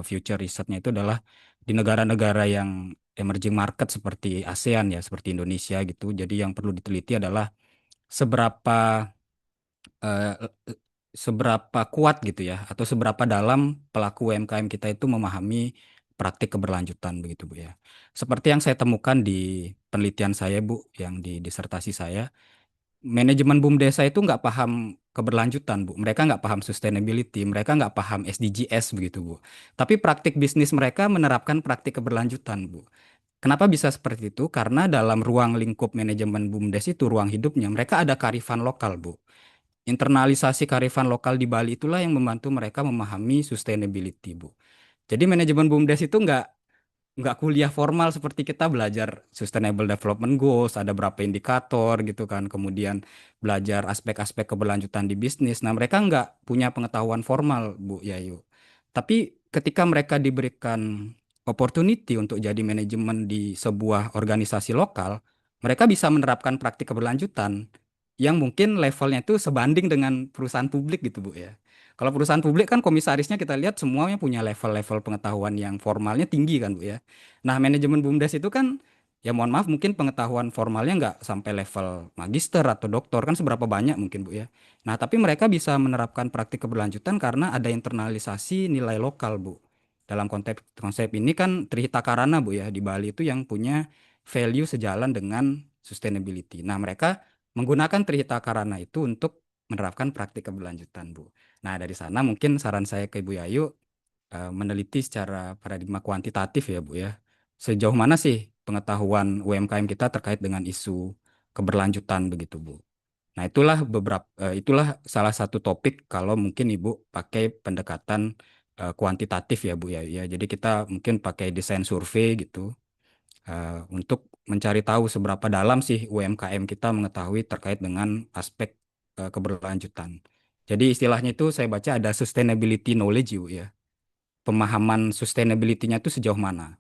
future risetnya itu adalah di negara-negara yang emerging market seperti ASEAN ya, seperti Indonesia gitu. Jadi yang perlu diteliti adalah seberapa eh, seberapa kuat gitu ya, atau seberapa dalam pelaku UMKM kita itu memahami praktik keberlanjutan begitu Bu ya. Seperti yang saya temukan di penelitian saya Bu, yang di disertasi saya, manajemen BUMDesa itu nggak paham keberlanjutan Bu. Mereka nggak paham sustainability, mereka nggak paham SDGs begitu Bu. Tapi praktik bisnis mereka menerapkan praktik keberlanjutan Bu. Kenapa bisa seperti itu? Karena dalam ruang lingkup manajemen BUMDes itu, ruang hidupnya, mereka ada kearifan lokal Bu. Internalisasi kearifan lokal di Bali itulah yang membantu mereka memahami sustainability, Bu. Jadi manajemen BUMDes itu nggak kuliah formal seperti kita belajar Sustainable Development Goals, ada berapa indikator gitu kan, kemudian belajar aspek-aspek keberlanjutan di bisnis. Nah, mereka nggak punya pengetahuan formal, Bu Yayu. Tapi ketika mereka diberikan opportunity untuk jadi manajemen di sebuah organisasi lokal, mereka bisa menerapkan praktik keberlanjutan yang mungkin levelnya itu sebanding dengan perusahaan publik gitu Bu ya. Kalau perusahaan publik kan komisarisnya kita lihat semuanya punya level-level pengetahuan yang formalnya tinggi kan Bu ya. Nah manajemen BUMDes itu kan ya mohon maaf mungkin pengetahuan formalnya nggak sampai level magister atau doktor kan seberapa banyak mungkin Bu ya. Nah tapi mereka bisa menerapkan praktik keberlanjutan karena ada internalisasi nilai lokal Bu. Dalam konsep konsep ini kan Trihita Karana Bu ya di Bali itu yang punya value sejalan dengan sustainability. Nah mereka menggunakan Trihita Karana itu untuk menerapkan praktik keberlanjutan Bu. Nah, dari sana mungkin saran saya ke Ibu Yayu meneliti secara paradigma kuantitatif ya Bu ya. Sejauh mana sih pengetahuan UMKM kita terkait dengan isu keberlanjutan begitu Bu. Nah, itulah salah satu topik kalau mungkin Ibu pakai pendekatan kuantitatif ya Bu ya. Ya, jadi kita mungkin pakai desain survei gitu. untuk mencari tahu seberapa dalam sih UMKM kita mengetahui terkait dengan aspek keberlanjutan. Jadi istilahnya itu saya baca ada sustainability knowledge Bu, ya. Pemahaman sustainability-nya itu sejauh mana.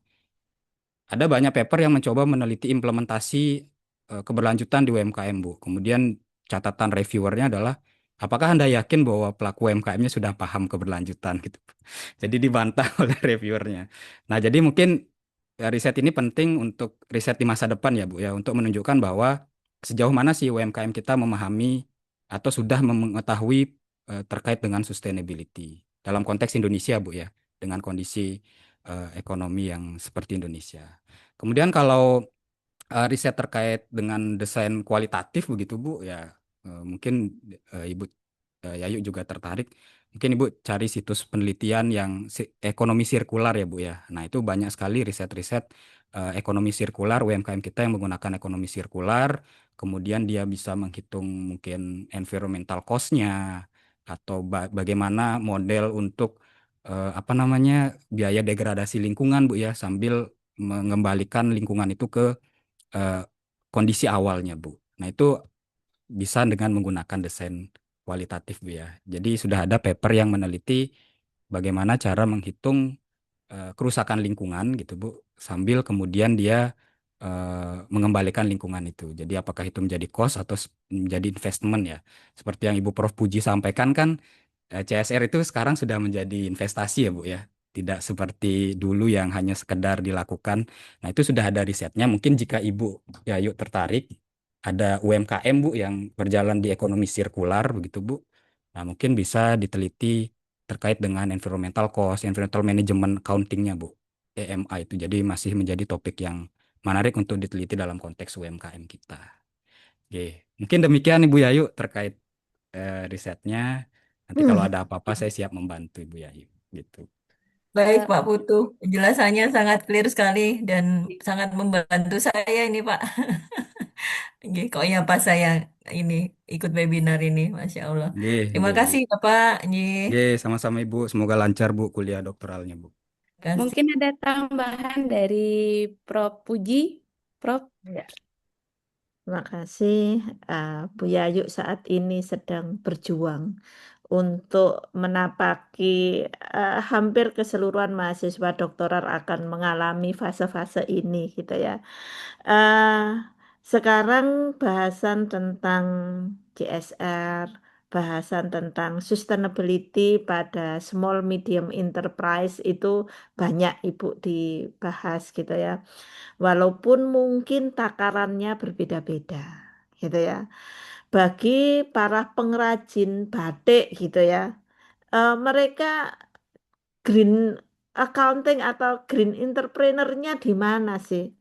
Ada banyak paper yang mencoba meneliti implementasi keberlanjutan di UMKM, Bu. Kemudian catatan reviewernya adalah, apakah Anda yakin bahwa pelaku UMKM-nya sudah paham keberlanjutan gitu. Jadi dibantah oleh reviewernya. Nah, jadi mungkin riset ini penting untuk riset di masa depan ya, Bu, ya, untuk menunjukkan bahwa sejauh mana sih UMKM kita memahami atau sudah mengetahui terkait dengan sustainability dalam konteks Indonesia, Bu, ya, dengan kondisi ekonomi yang seperti Indonesia. Kemudian kalau riset terkait dengan desain kualitatif begitu Bu, ya, mungkin Ibu Yayu juga tertarik. Mungkin Ibu cari situs penelitian yang ekonomi sirkular ya Bu, ya. Nah, itu banyak sekali riset-riset ekonomi sirkular UMKM kita yang menggunakan ekonomi sirkular. Kemudian dia bisa menghitung mungkin environmental cost-nya atau bagaimana model untuk apa namanya, biaya degradasi lingkungan Bu, ya, sambil mengembalikan lingkungan itu ke eh, kondisi awalnya Bu. Nah, itu bisa dengan menggunakan desain kualitatif Bu, ya. Jadi sudah ada paper yang meneliti bagaimana cara menghitung kerusakan lingkungan gitu Bu, sambil kemudian dia mengembalikan lingkungan itu. Jadi apakah itu menjadi cost atau menjadi investment, ya. Seperti yang Ibu Prof Puji sampaikan kan, CSR itu sekarang sudah menjadi investasi ya Bu, ya. Tidak seperti dulu yang hanya sekedar dilakukan. Nah, itu sudah ada risetnya. Mungkin jika Ibu Yayu tertarik, ada UMKM Bu yang berjalan di ekonomi sirkular begitu Bu. Nah, mungkin bisa diteliti terkait dengan environmental cost, environmental management accounting-nya Bu. EMA itu. Jadi masih menjadi topik yang menarik untuk diteliti dalam konteks UMKM kita. Oke, mungkin demikian Ibu Yayu terkait risetnya. Nanti kalau ada apa-apa saya siap membantu Ibu Yayu gitu. Baik, Eh, Pak Putu. Penjelasannya sangat clear sekali dan sangat membantu saya ini, Pak. Nggih, koknya pas saya ini ikut webinar ini, Masya Allah. Nggih, Terima nggih, kasih, nggih. Bapak. Nggih. Nggih, sama-sama Ibu. Semoga lancar Bu kuliah doktoralnya Bu. Terima kasih. Mungkin ada tambahan dari Prof. Puji, Prof. Ya, terima kasih. Bu Yayu saat ini sedang berjuang untuk menapaki hampir keseluruhan mahasiswa doktoral akan mengalami fase-fase ini gitu ya. Eh, Sekarang bahasan tentang CSR, bahasan tentang sustainability pada small medium enterprise itu banyak Ibu dibahas gitu ya. Walaupun mungkin takarannya berbeda-beda gitu ya. Bagi para pengrajin batik gitu ya, mereka green accounting atau green entrepreneur-nya di mana sih?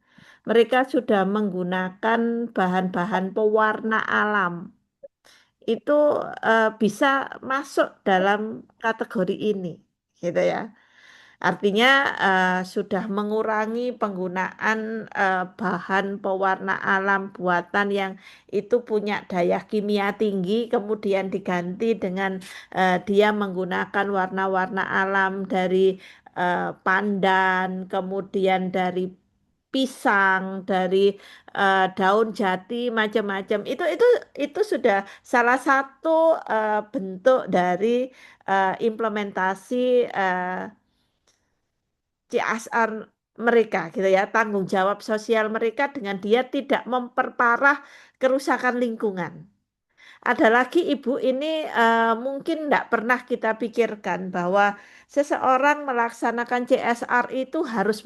Mereka sudah menggunakan bahan-bahan pewarna alam. Itu bisa masuk dalam kategori ini, gitu ya. Artinya sudah mengurangi penggunaan bahan pewarna alam buatan yang itu punya daya kimia tinggi, kemudian diganti dengan dia menggunakan warna-warna alam dari pandan, kemudian dari pisang, dari daun jati, macam-macam. Itu sudah salah satu bentuk dari implementasi CSR mereka gitu ya, tanggung jawab sosial mereka dengan dia tidak memperparah kerusakan lingkungan. Ada lagi Ibu ini mungkin tidak pernah kita pikirkan bahwa seseorang melaksanakan CSR itu harus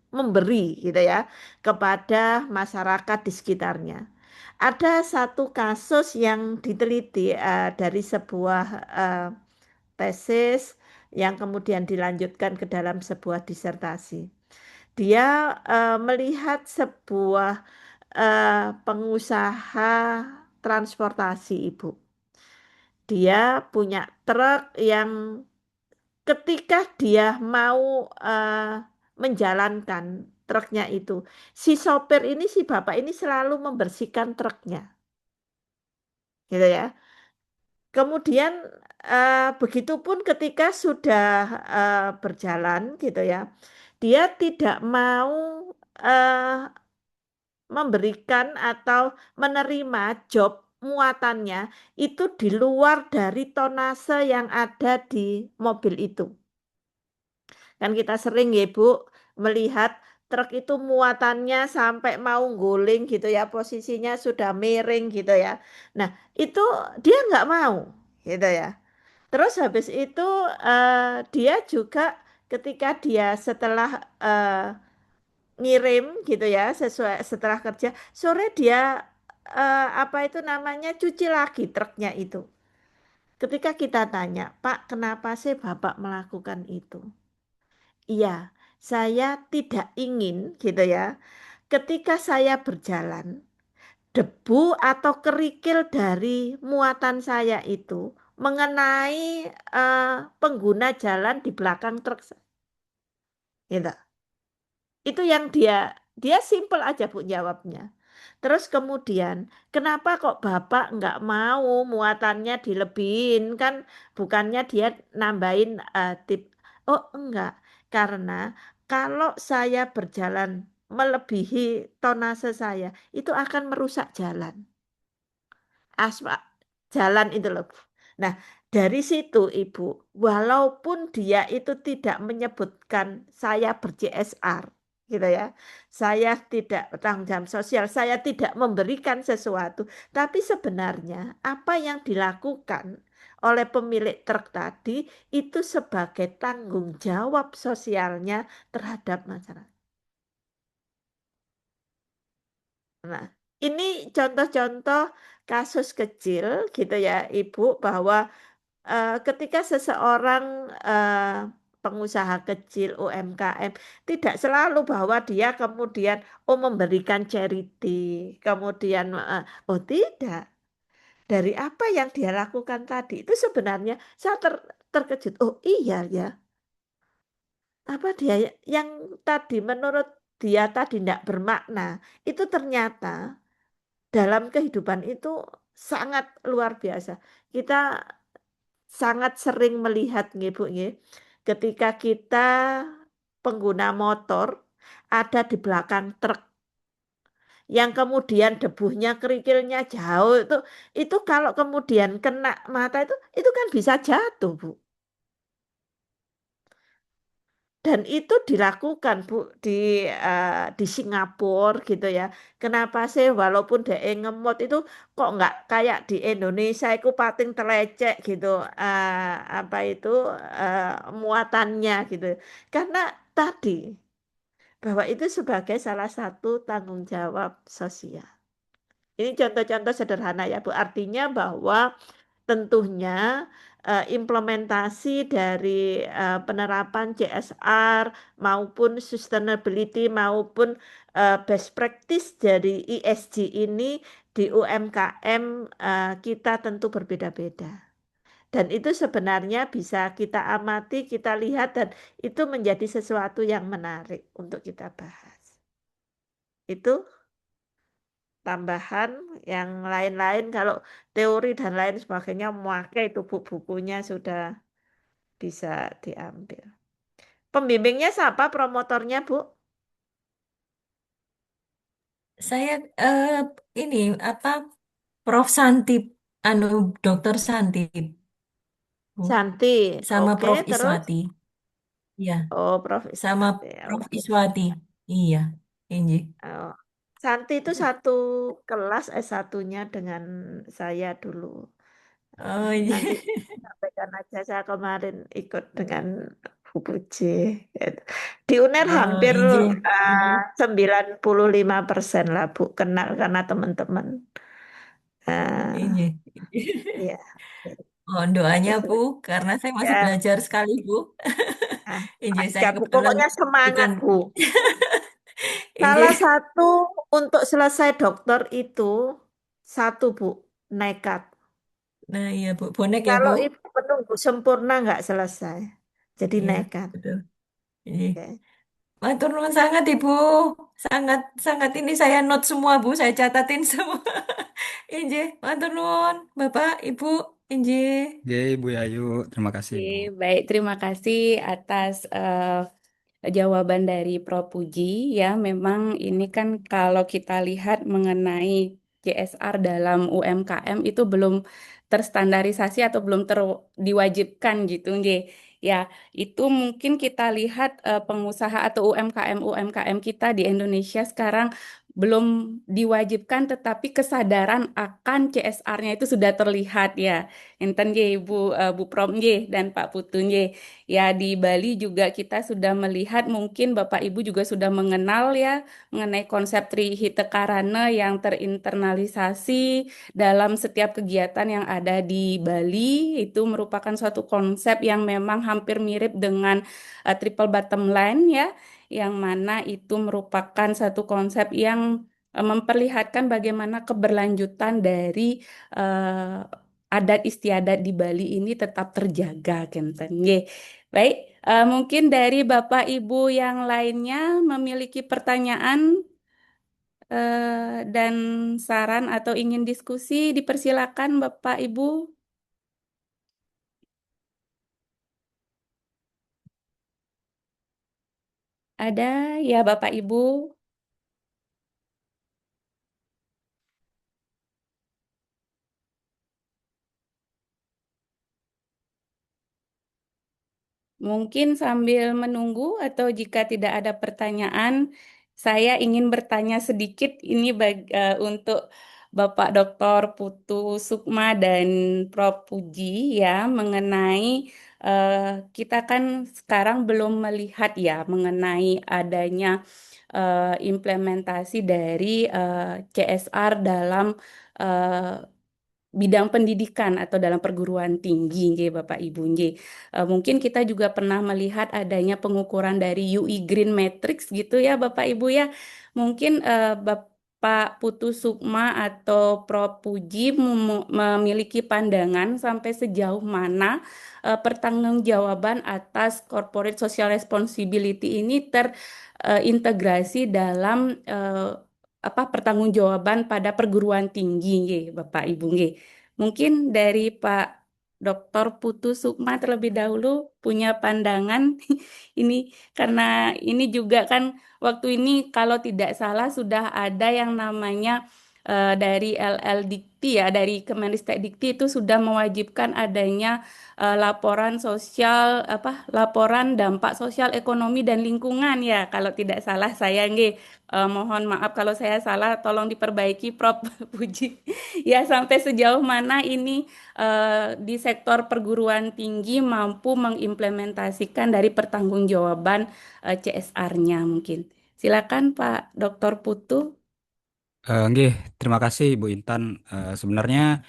memberi gitu ya kepada masyarakat di sekitarnya. Ada satu kasus yang diteliti dari sebuah tesis yang kemudian dilanjutkan ke dalam sebuah disertasi. Dia melihat sebuah pengusaha transportasi Ibu. Dia punya truk yang ketika dia mau menjalankan truknya itu, si sopir ini, si bapak ini selalu membersihkan truknya, gitu ya. Kemudian begitupun ketika sudah berjalan gitu ya, dia tidak mau eh, memberikan atau menerima job muatannya itu di luar dari tonase yang ada di mobil itu. Kan kita sering ya Bu melihat truk itu muatannya sampai mau guling gitu ya, posisinya sudah miring gitu ya. Nah, itu dia nggak mau gitu ya. Terus habis itu dia juga ketika dia setelah ngirim gitu ya, sesuai setelah kerja, sore dia apa itu namanya cuci lagi truknya itu. Ketika kita tanya, Pak, kenapa sih Bapak melakukan itu? Iya, saya tidak ingin gitu ya. Ketika saya berjalan, debu atau kerikil dari muatan saya itu mengenai pengguna jalan di belakang truk. Gitu. Itu yang dia simple aja Bu jawabnya. Terus kemudian, kenapa kok Bapak nggak mau muatannya dilebihin? Kan bukannya dia nambahin tip. Oh enggak, karena kalau saya berjalan melebihi tonase saya, itu akan merusak jalan. Aspal, jalan itu loh. Nah, dari situ Ibu, walaupun dia itu tidak menyebutkan saya ber-CSR, gitu ya. Saya tidak bertanggung jawab sosial, saya tidak memberikan sesuatu, tapi sebenarnya apa yang dilakukan oleh pemilik truk tadi itu sebagai tanggung jawab sosialnya terhadap masyarakat. Nah, ini contoh-contoh kasus kecil gitu ya, Ibu, bahwa ketika seseorang pengusaha kecil UMKM tidak selalu bahwa dia kemudian memberikan charity, kemudian oh tidak. Dari apa yang dia lakukan tadi itu sebenarnya saya terkejut. Oh iya ya, apa dia yang tadi menurut dia tadi tidak bermakna itu ternyata dalam kehidupan itu sangat luar biasa. Kita sangat sering melihat nggih Bu nggih, ketika kita pengguna motor ada di belakang truk yang kemudian debunya kerikilnya jauh itu kalau kemudian kena mata itu kan bisa jatuh Bu. Dan itu dilakukan Bu di Singapura gitu ya. Kenapa sih walaupun dia ngemot itu kok nggak kayak di Indonesia itu pating telecek gitu apa itu muatannya gitu. Karena tadi bahwa itu sebagai salah satu tanggung jawab sosial. Ini contoh-contoh sederhana ya Bu. Artinya bahwa tentunya implementasi dari penerapan CSR maupun sustainability maupun best practice dari ESG ini di UMKM kita tentu berbeda-beda. Dan itu sebenarnya bisa kita amati, kita lihat dan itu menjadi sesuatu yang menarik untuk kita bahas. Itu tambahan yang lain-lain kalau teori dan lain sebagainya memakai itu bukunya sudah bisa diambil. Pembimbingnya siapa promotornya Bu? Saya ini apa Prof Santi, anu Dokter Santi, Bu, Santi, sama oke Prof terus? Iswati, iya, Oh Prof sama Iswati, Prof oke. Iswati, iya, ini. Oh. Santi itu satu kelas S1-nya dengan saya dulu. Oh, iya. Nanti sampaikan aja saya kemarin ikut dengan Bu Puji. Gitu. Di UNER Oh, hampir iya, iya. 95% lah Bu kenal karena teman-teman. Iya. Eh, ya, Mohon doanya, Bu, karena saya masih ya, belajar sekali, Bu. Ini saya siap Bu. kebetulan Pokoknya semangat bukan. Bu. Ini. Salah satu untuk selesai dokter itu satu Bu, nekat. Nah, iya, Bu. Bonek ya, Bu? Kalau Ibu menunggu sempurna nggak selesai. Jadi Iya, nekat. betul. Ini. Oke. Matur nuwun sangat, Ibu. Sangat, sangat ini saya note semua, Bu. Saya catatin semua. Inje, matur nuwun, Bapak, Ibu. Inje. Oke, Ibu Yayu, terima kasih Oke, Ibu. baik, terima kasih atas jawaban dari Prof. Puji. Ya, memang ini kan kalau kita lihat mengenai CSR dalam UMKM itu belum terstandarisasi atau belum diwajibkan gitu, nggih. Ya, itu mungkin kita lihat pengusaha atau UMKM kita di Indonesia sekarang belum diwajibkan, tetapi kesadaran akan CSR-nya itu sudah terlihat ya. Enten nggih Bu Prom nggih dan Pak Putu nggih. Ya, di Bali juga kita sudah melihat, mungkin Bapak Ibu juga sudah mengenal ya mengenai konsep Trihita Karana yang terinternalisasi dalam setiap kegiatan yang ada di Bali. Itu merupakan suatu konsep yang memang hampir mirip dengan triple bottom line ya, yang mana itu merupakan satu konsep yang memperlihatkan bagaimana keberlanjutan dari adat istiadat di Bali ini tetap terjaga, Kenten. Nggih. Baik, mungkin dari Bapak Ibu yang lainnya memiliki pertanyaan dan saran atau ingin diskusi, dipersilakan Bapak Ibu. Ada ya Bapak Ibu? Mungkin sambil menunggu atau jika tidak ada pertanyaan, saya ingin bertanya sedikit ini untuk Bapak Dr. Putu Sukma dan Prof. Puji ya mengenai eh, kita kan sekarang belum melihat ya mengenai adanya implementasi dari CSR dalam eh, bidang pendidikan atau dalam perguruan tinggi, nggih, Bapak Ibu, nggih. Mungkin kita juga pernah melihat adanya pengukuran dari UI Green Matrix gitu ya, Bapak Ibu ya. Mungkin Bapak Putu Sukma atau Prof. Puji memiliki pandangan sampai sejauh mana pertanggungjawaban atas corporate social responsibility ini terintegrasi dalam pertanggungjawaban pada perguruan tinggi, nggih, Bapak Ibu, nggih. Mungkin dari Pak Dr. Putu Sukma terlebih dahulu punya pandangan ini, karena ini juga kan waktu ini kalau tidak salah sudah ada yang namanya dari LL Dikti ya, dari Kemendikbud Dikti itu sudah mewajibkan adanya laporan sosial laporan dampak sosial ekonomi dan lingkungan ya, kalau tidak salah saya, nggih. Mohon maaf kalau saya salah, tolong diperbaiki Prof. Puji. Ya, sampai sejauh mana ini di sektor perguruan tinggi mampu mengimplementasikan dari pertanggungjawaban CSR-nya mungkin. Silakan Pak Dr. Putu. Nggih, terima kasih Bu Intan. Sebenarnya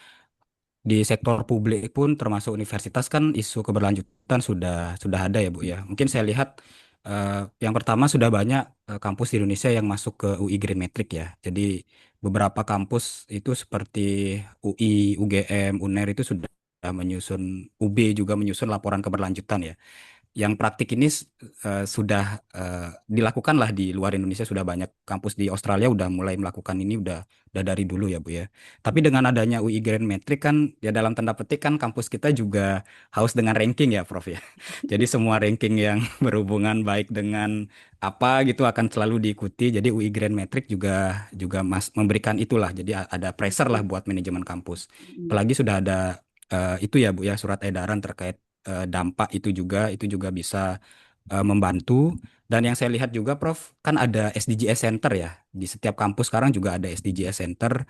di sektor publik pun termasuk universitas kan isu keberlanjutan sudah ada ya Bu ya. Mungkin saya lihat yang pertama sudah banyak kampus di Indonesia yang masuk ke UI Green Metric ya. Jadi beberapa kampus itu seperti UI, UGM, UNER itu sudah menyusun, UB juga menyusun laporan keberlanjutan ya. Yang praktik ini sudah dilakukan lah di luar Indonesia, sudah banyak kampus di Australia udah mulai melakukan ini udah dari dulu ya Bu ya. Tapi dengan adanya UI Grand Metric kan ya dalam tanda petik kan kampus kita juga haus dengan ranking ya Prof ya. Jadi semua ranking yang berhubungan baik dengan apa gitu akan selalu diikuti. Jadi UI Grand Metric juga juga memberikan itulah. Jadi ada pressure lah buat manajemen kampus. Apalagi sudah ada itu ya Bu ya, surat edaran terkait dampak itu juga bisa membantu. Dan yang saya lihat juga Prof, kan ada SDGs Center ya. Di setiap kampus sekarang juga ada SDGs Center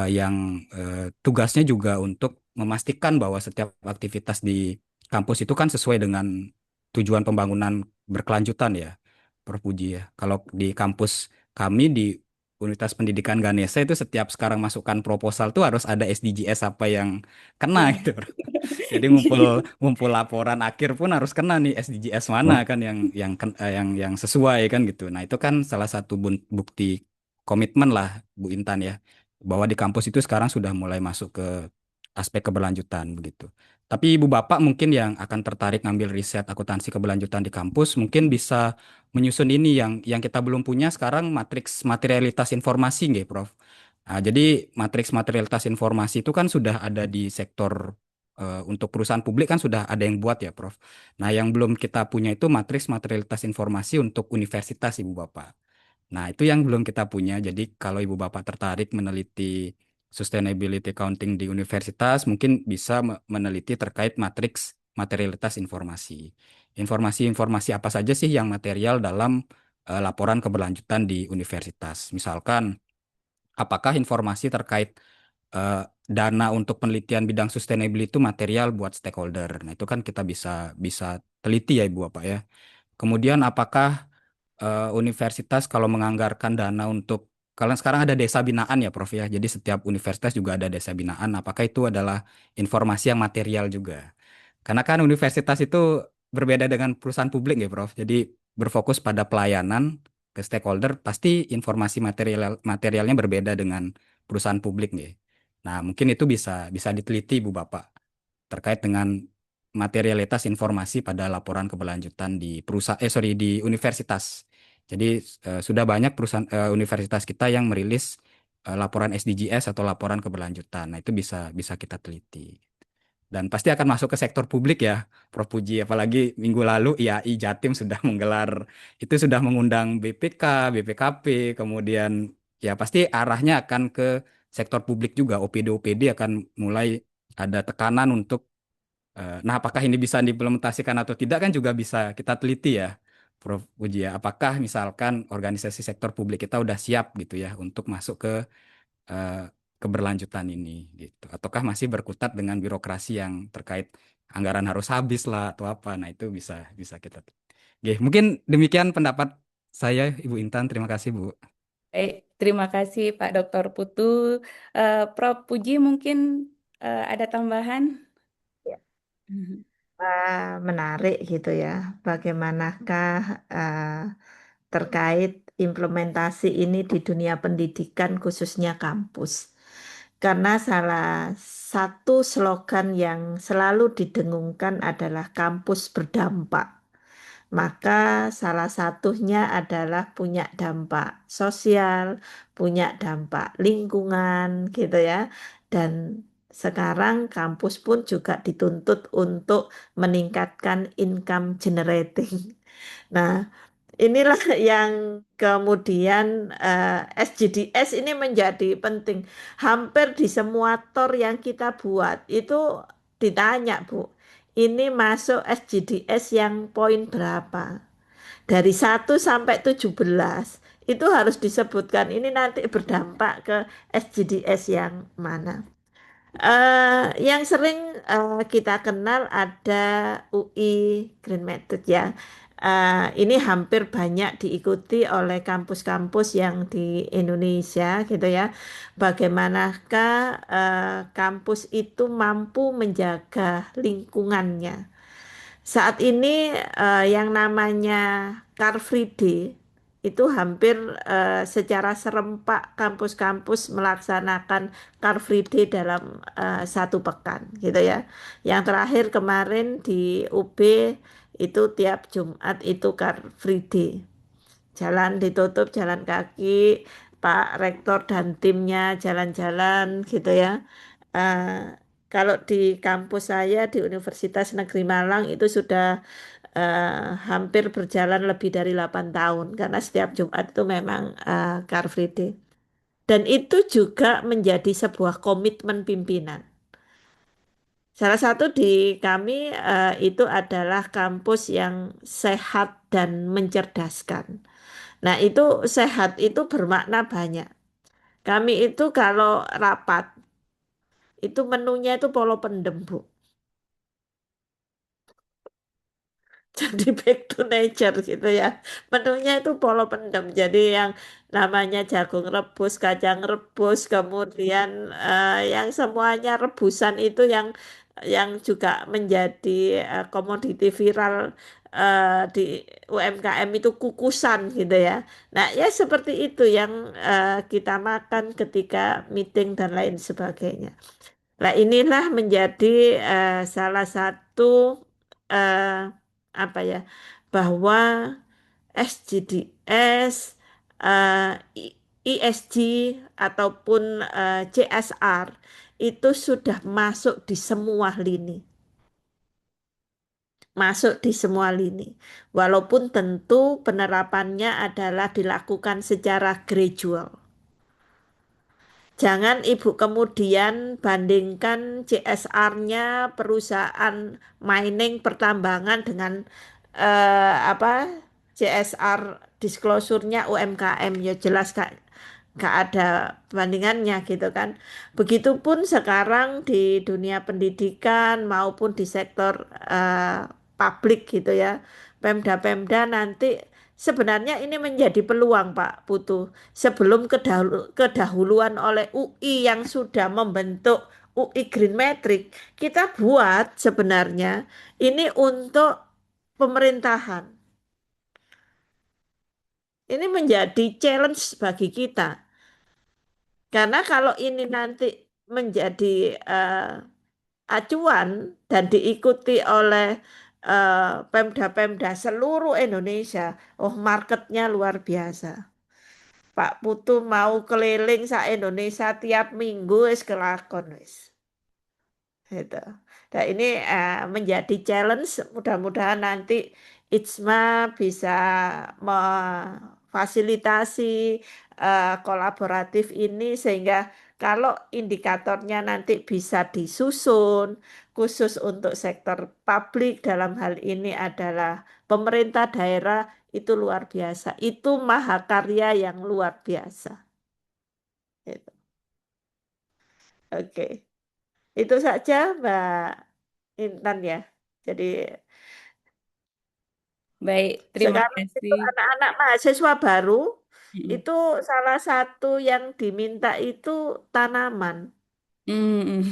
yang tugasnya juga untuk memastikan bahwa setiap aktivitas di kampus itu kan sesuai dengan tujuan pembangunan berkelanjutan ya, Prof Puji ya. Kalau di kampus kami di Universitas Pendidikan Ganesha itu setiap sekarang masukkan proposal tuh harus ada SDGs apa yang kena gitu. Jadi ngumpul ngumpul laporan akhir pun harus kena nih SDGs mana kan yang sesuai kan gitu. Nah, itu kan salah satu bukti komitmen lah Bu Intan ya, bahwa di kampus itu sekarang sudah mulai masuk ke aspek keberlanjutan begitu. Tapi Ibu Bapak mungkin yang akan tertarik ngambil riset akuntansi keberlanjutan di kampus mungkin bisa menyusun ini yang kita belum punya sekarang, matriks materialitas informasi nggih Prof. Nah, jadi matriks materialitas informasi itu kan sudah ada di sektor untuk perusahaan publik kan sudah ada yang buat ya, Prof. Nah, yang belum kita punya itu matriks materialitas informasi untuk universitas, Ibu Bapak. Nah, itu yang belum kita punya. Jadi, kalau Ibu Bapak tertarik meneliti sustainability accounting di universitas, mungkin bisa meneliti terkait matriks materialitas informasi. Informasi-informasi apa saja sih yang material dalam laporan keberlanjutan di universitas? Misalkan, apakah informasi terkait dana untuk penelitian bidang sustainability itu material buat stakeholder? Nah, itu kan kita bisa bisa teliti ya, Ibu Bapak ya. Kemudian, apakah universitas kalau menganggarkan dana untuk, kalau sekarang ada desa binaan ya, Prof ya. Jadi setiap universitas juga ada desa binaan. Apakah itu adalah informasi yang material juga? Karena kan universitas itu berbeda dengan perusahaan publik ya, Prof. Jadi berfokus pada pelayanan ke stakeholder, pasti informasi materialnya berbeda dengan perusahaan publik nih. Nah, mungkin itu bisa bisa diteliti, Bu Bapak, terkait dengan materialitas informasi pada laporan keberlanjutan di di universitas. Jadi sudah banyak perusahaan universitas kita yang merilis laporan SDGs atau laporan keberlanjutan. Nah, itu bisa bisa kita teliti. Dan pasti akan masuk ke sektor publik ya, Prof Puji. Apalagi minggu lalu IAI Jatim sudah menggelar, itu sudah mengundang BPK, BPKP, kemudian ya pasti arahnya akan ke sektor publik juga. OPD-OPD akan mulai ada tekanan untuk, nah apakah ini bisa diimplementasikan atau tidak kan juga bisa kita teliti ya, Prof Puji ya. Apakah misalkan organisasi sektor publik kita udah siap gitu ya untuk masuk ke eh, keberlanjutan ini gitu, ataukah masih berkutat dengan birokrasi yang terkait anggaran harus habis lah atau apa. Nah, itu bisa bisa kita. Oke, mungkin demikian pendapat saya, Ibu Intan. Terima kasih, Bu. Baik, terima kasih Pak Dr. Putu. Prof. Puji mungkin ada tambahan? Ya. Mhm. Menarik gitu ya. Bagaimanakah terkait implementasi ini di dunia pendidikan khususnya kampus? Karena salah satu slogan yang selalu didengungkan adalah kampus berdampak. Maka salah satunya adalah punya dampak sosial, punya dampak lingkungan gitu ya. Dan sekarang kampus pun juga dituntut untuk meningkatkan income generating. Nah, inilah yang kemudian SGDS ini menjadi penting. Hampir di semua tor yang kita buat itu ditanya, Bu, ini masuk SGDS yang poin berapa? Dari 1 sampai 17 itu harus disebutkan ini nanti berdampak ke SGDS yang mana. Yang sering kita kenal ada UI Green Method ya. Ini hampir banyak diikuti oleh kampus-kampus yang di Indonesia gitu ya. Bagaimanakah kampus itu mampu menjaga lingkungannya? Saat ini yang namanya Car Free Day itu hampir secara serempak kampus-kampus melaksanakan Car Free Day dalam 1 pekan gitu ya. Yang terakhir kemarin di UB itu tiap Jumat itu Car Free Day. Jalan ditutup, jalan kaki, Pak Rektor dan timnya jalan-jalan gitu ya. Eh, Kalau di kampus saya di Universitas Negeri Malang itu sudah hampir berjalan lebih dari 8 tahun karena setiap Jumat itu memang Car Free Day. Dan itu juga menjadi sebuah komitmen pimpinan. Salah satu di kami itu adalah kampus yang sehat dan mencerdaskan. Nah, itu sehat itu bermakna banyak. Kami itu kalau rapat itu menunya itu polo pendem, Bu. Jadi back to nature gitu ya. Menunya itu polo pendem. Jadi yang namanya jagung rebus, kacang rebus, kemudian yang semuanya rebusan itu yang juga menjadi komoditi viral di UMKM itu kukusan gitu ya. Nah, ya seperti itu yang kita makan ketika meeting dan lain sebagainya. Nah, inilah menjadi salah satu eh, apa ya, bahwa SGDS, ESG ataupun CSR itu sudah masuk di semua lini. Masuk di semua lini. Walaupun tentu penerapannya adalah dilakukan secara gradual. Jangan Ibu kemudian bandingkan CSR-nya perusahaan mining pertambangan dengan apa CSR disclosure-nya UMKM, ya jelas gak ada bandingannya gitu kan. Begitupun sekarang di dunia pendidikan maupun di sektor publik gitu ya. Pemda-pemda nanti sebenarnya ini menjadi peluang Pak Putu. Sebelum kedahuluan oleh UI yang sudah membentuk UI Green Metric, kita buat sebenarnya ini untuk pemerintahan. Ini menjadi challenge bagi kita. Karena kalau ini nanti menjadi acuan dan diikuti oleh pemda-pemda seluruh Indonesia, oh marketnya luar biasa. Pak Putu mau keliling sa Indonesia tiap minggu wis kelakon wis. Gitu. Nah, ini menjadi challenge. Mudah-mudahan nanti ITSMA bisa memfasilitasi kolaboratif ini sehingga kalau indikatornya nanti bisa disusun khusus untuk sektor publik dalam hal ini adalah pemerintah daerah itu luar biasa. Itu mahakarya yang luar biasa. Gitu. Oke. Itu saja Mbak Intan ya. Jadi Baik, terima sekarang itu kasih. anak-anak mahasiswa baru Mm-mm. itu salah satu yang diminta itu tanaman. Mm-mm.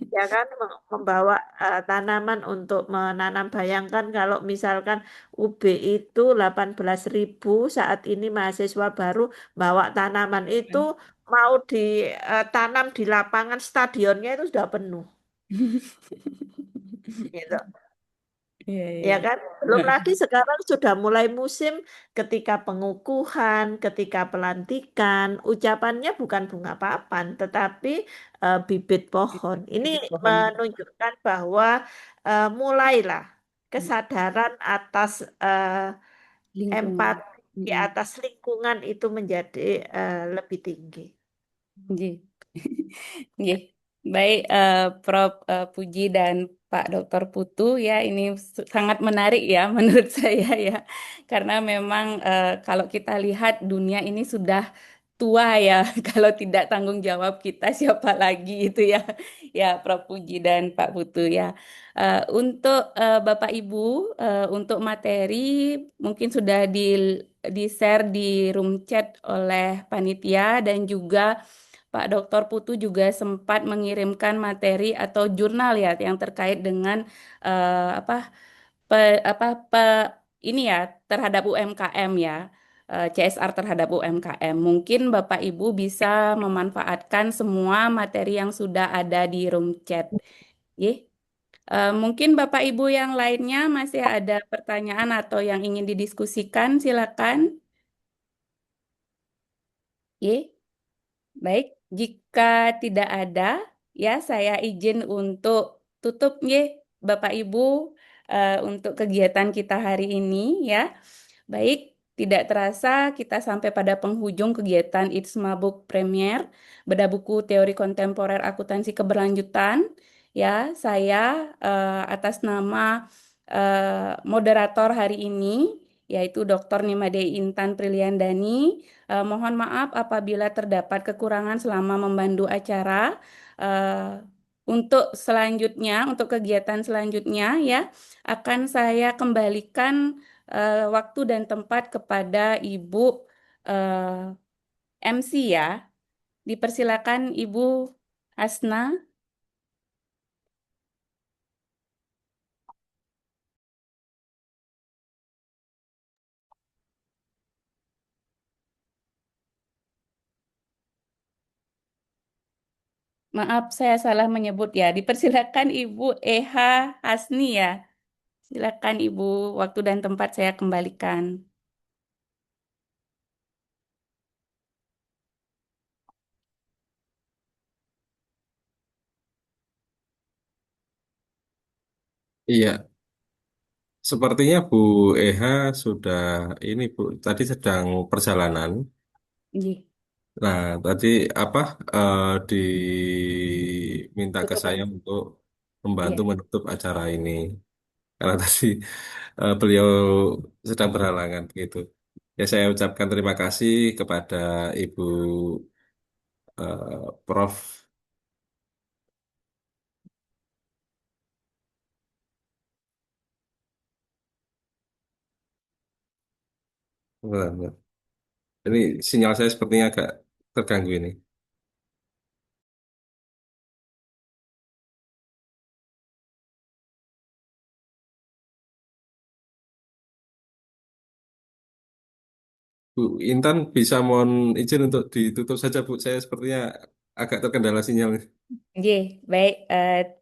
Ya kan membawa tanaman untuk menanam. Bayangkan kalau misalkan UB itu 18.000 saat ini mahasiswa baru bawa tanaman itu mau ditanam di lapangan stadionnya itu sudah penuh. Gitu. Iya, Ya iya. kan? Belum lagi sekarang sudah mulai musim ketika pengukuhan, ketika pelantikan, ucapannya bukan bunga papan, tetapi bibit pohon. Ini Bibit pohon. menunjukkan bahwa mulailah kesadaran atas Lingkungan. empati Mm-mm. atas lingkungan itu menjadi lebih tinggi. Nggih. Nggih. Baik, Prof. Puji dan Pak Dr. Putu ya, ini sangat menarik ya menurut saya ya, karena memang kalau kita lihat dunia ini sudah tua ya, kalau tidak tanggung jawab kita siapa lagi itu ya, ya Prof. Puji dan Pak Putu ya. Untuk Bapak Ibu, untuk materi mungkin sudah di-share di room chat oleh panitia dan juga Pak Dr. Putu juga sempat mengirimkan materi atau jurnal ya yang terkait dengan apa ini ya terhadap UMKM ya. CSR terhadap UMKM. Mungkin Bapak Ibu bisa memanfaatkan semua materi yang sudah ada di room chat. Ye. Mungkin Bapak Ibu yang lainnya masih ada pertanyaan atau yang ingin didiskusikan, silakan. Ye. Baik, jika tidak ada, ya saya izin untuk tutup ya, Bapak Ibu, untuk kegiatan kita hari ini ya. Baik, tidak terasa kita sampai pada penghujung kegiatan ITSMA Book Premier, Bedah Buku Teori Kontemporer Akuntansi Keberlanjutan. Ya, saya atas nama moderator hari ini, yaitu Dr. Nimade Intan Priliandani. Mohon maaf apabila terdapat kekurangan selama memandu acara. Eh, untuk selanjutnya, untuk kegiatan selanjutnya ya, akan saya kembalikan waktu dan tempat kepada Ibu MC ya. Dipersilakan Ibu Hasna. Maaf, saya salah menyebut ya. Dipersilakan Ibu Eha Hasni ya. Silakan Ibu, waktu dan tempat saya kembalikan. Iya, sepertinya Bu Eha sudah ini Bu, tadi sedang perjalanan. Nggih, Nah, tadi apa diminta ke tutup saya aja. untuk membantu Iya. menutup acara ini karena tadi beliau sedang berhalangan gitu. Ya, saya ucapkan terima kasih kepada Ibu Prof. Bentar, bentar. Ini sinyal saya sepertinya agak terganggu ini. Bu Intan bisa mohon izin untuk ditutup saja Bu. Saya sepertinya agak terkendala sinyal. Nggih, baik.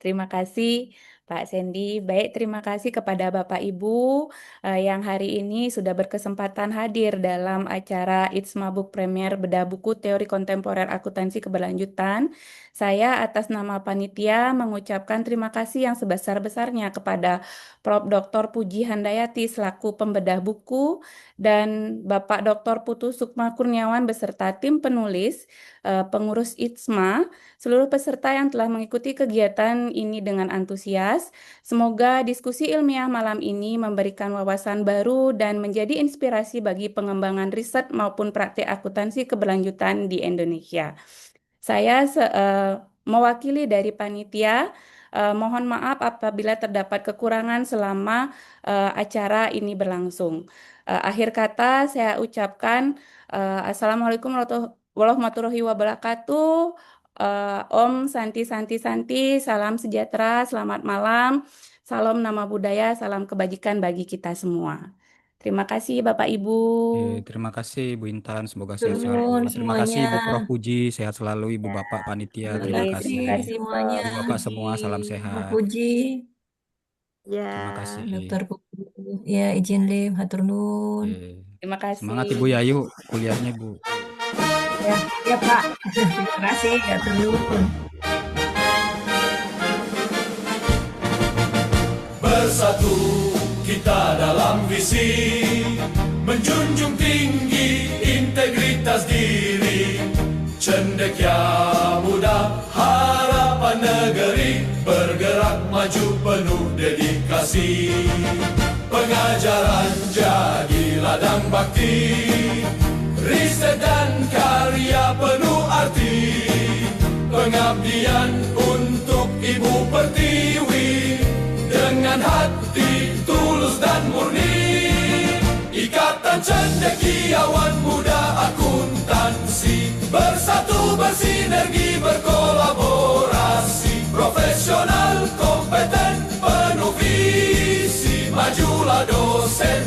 Terima kasih Pak Sandy. Baik, terima kasih kepada Bapak Ibu yang hari ini sudah berkesempatan hadir dalam acara ITSMA Book Premier Bedah Buku Teori Kontemporer Akuntansi Keberlanjutan. Saya atas nama panitia mengucapkan terima kasih yang sebesar-besarnya kepada Prof. Dr. Puji Handayati selaku pembedah buku dan Bapak Dr. Putu Sukma Kurniawan beserta tim penulis, pengurus ITSMA, seluruh peserta yang telah mengikuti kegiatan ini dengan antusias. Semoga diskusi ilmiah malam ini memberikan wawasan baru dan menjadi inspirasi bagi pengembangan riset maupun praktik akuntansi keberlanjutan di Indonesia. Saya mewakili dari panitia, mohon maaf apabila terdapat kekurangan selama acara ini berlangsung. Akhir kata saya ucapkan Assalamualaikum warahmatullahi wabarakatuh. Om Santi Santi Santi, salam sejahtera, selamat malam, salam nama budaya, salam kebajikan bagi kita semua. Terima kasih Bapak Ibu. Terima kasih Ibu Intan, semoga sehat Turun selalu. Terima kasih semuanya. Ibu Prof Puji, sehat selalu Ibu Ya, Bapak Panitia, Terima terima terima kasih kasih. kasih semuanya. Ibu Bapak semua, salam Puji. Prof. sehat. Puji, Ya, Terima kasih. Dr. Puji. Ya, izin live, hatur nuhun. Terima Semangat kasih. Ibu Yayu, kuliahnya Bu. Ya, ya Pak. Terima kasih, hatur nuhun. Bersatu kita dalam visi, menjunjung tinggi integritas diri, cendekia muda harapan negeri, bergerak maju penuh dedikasi. Pengajaran jadi ladang bakti, riset dan karya penuh arti, pengabdian untuk Ibu Pertiwi, dengan hati tulus dan murni, ikatan cendekiawan muda akuntansi, bersatu bersinergi berkolaborasi, profesional kompeten penuh visi, majulah dosen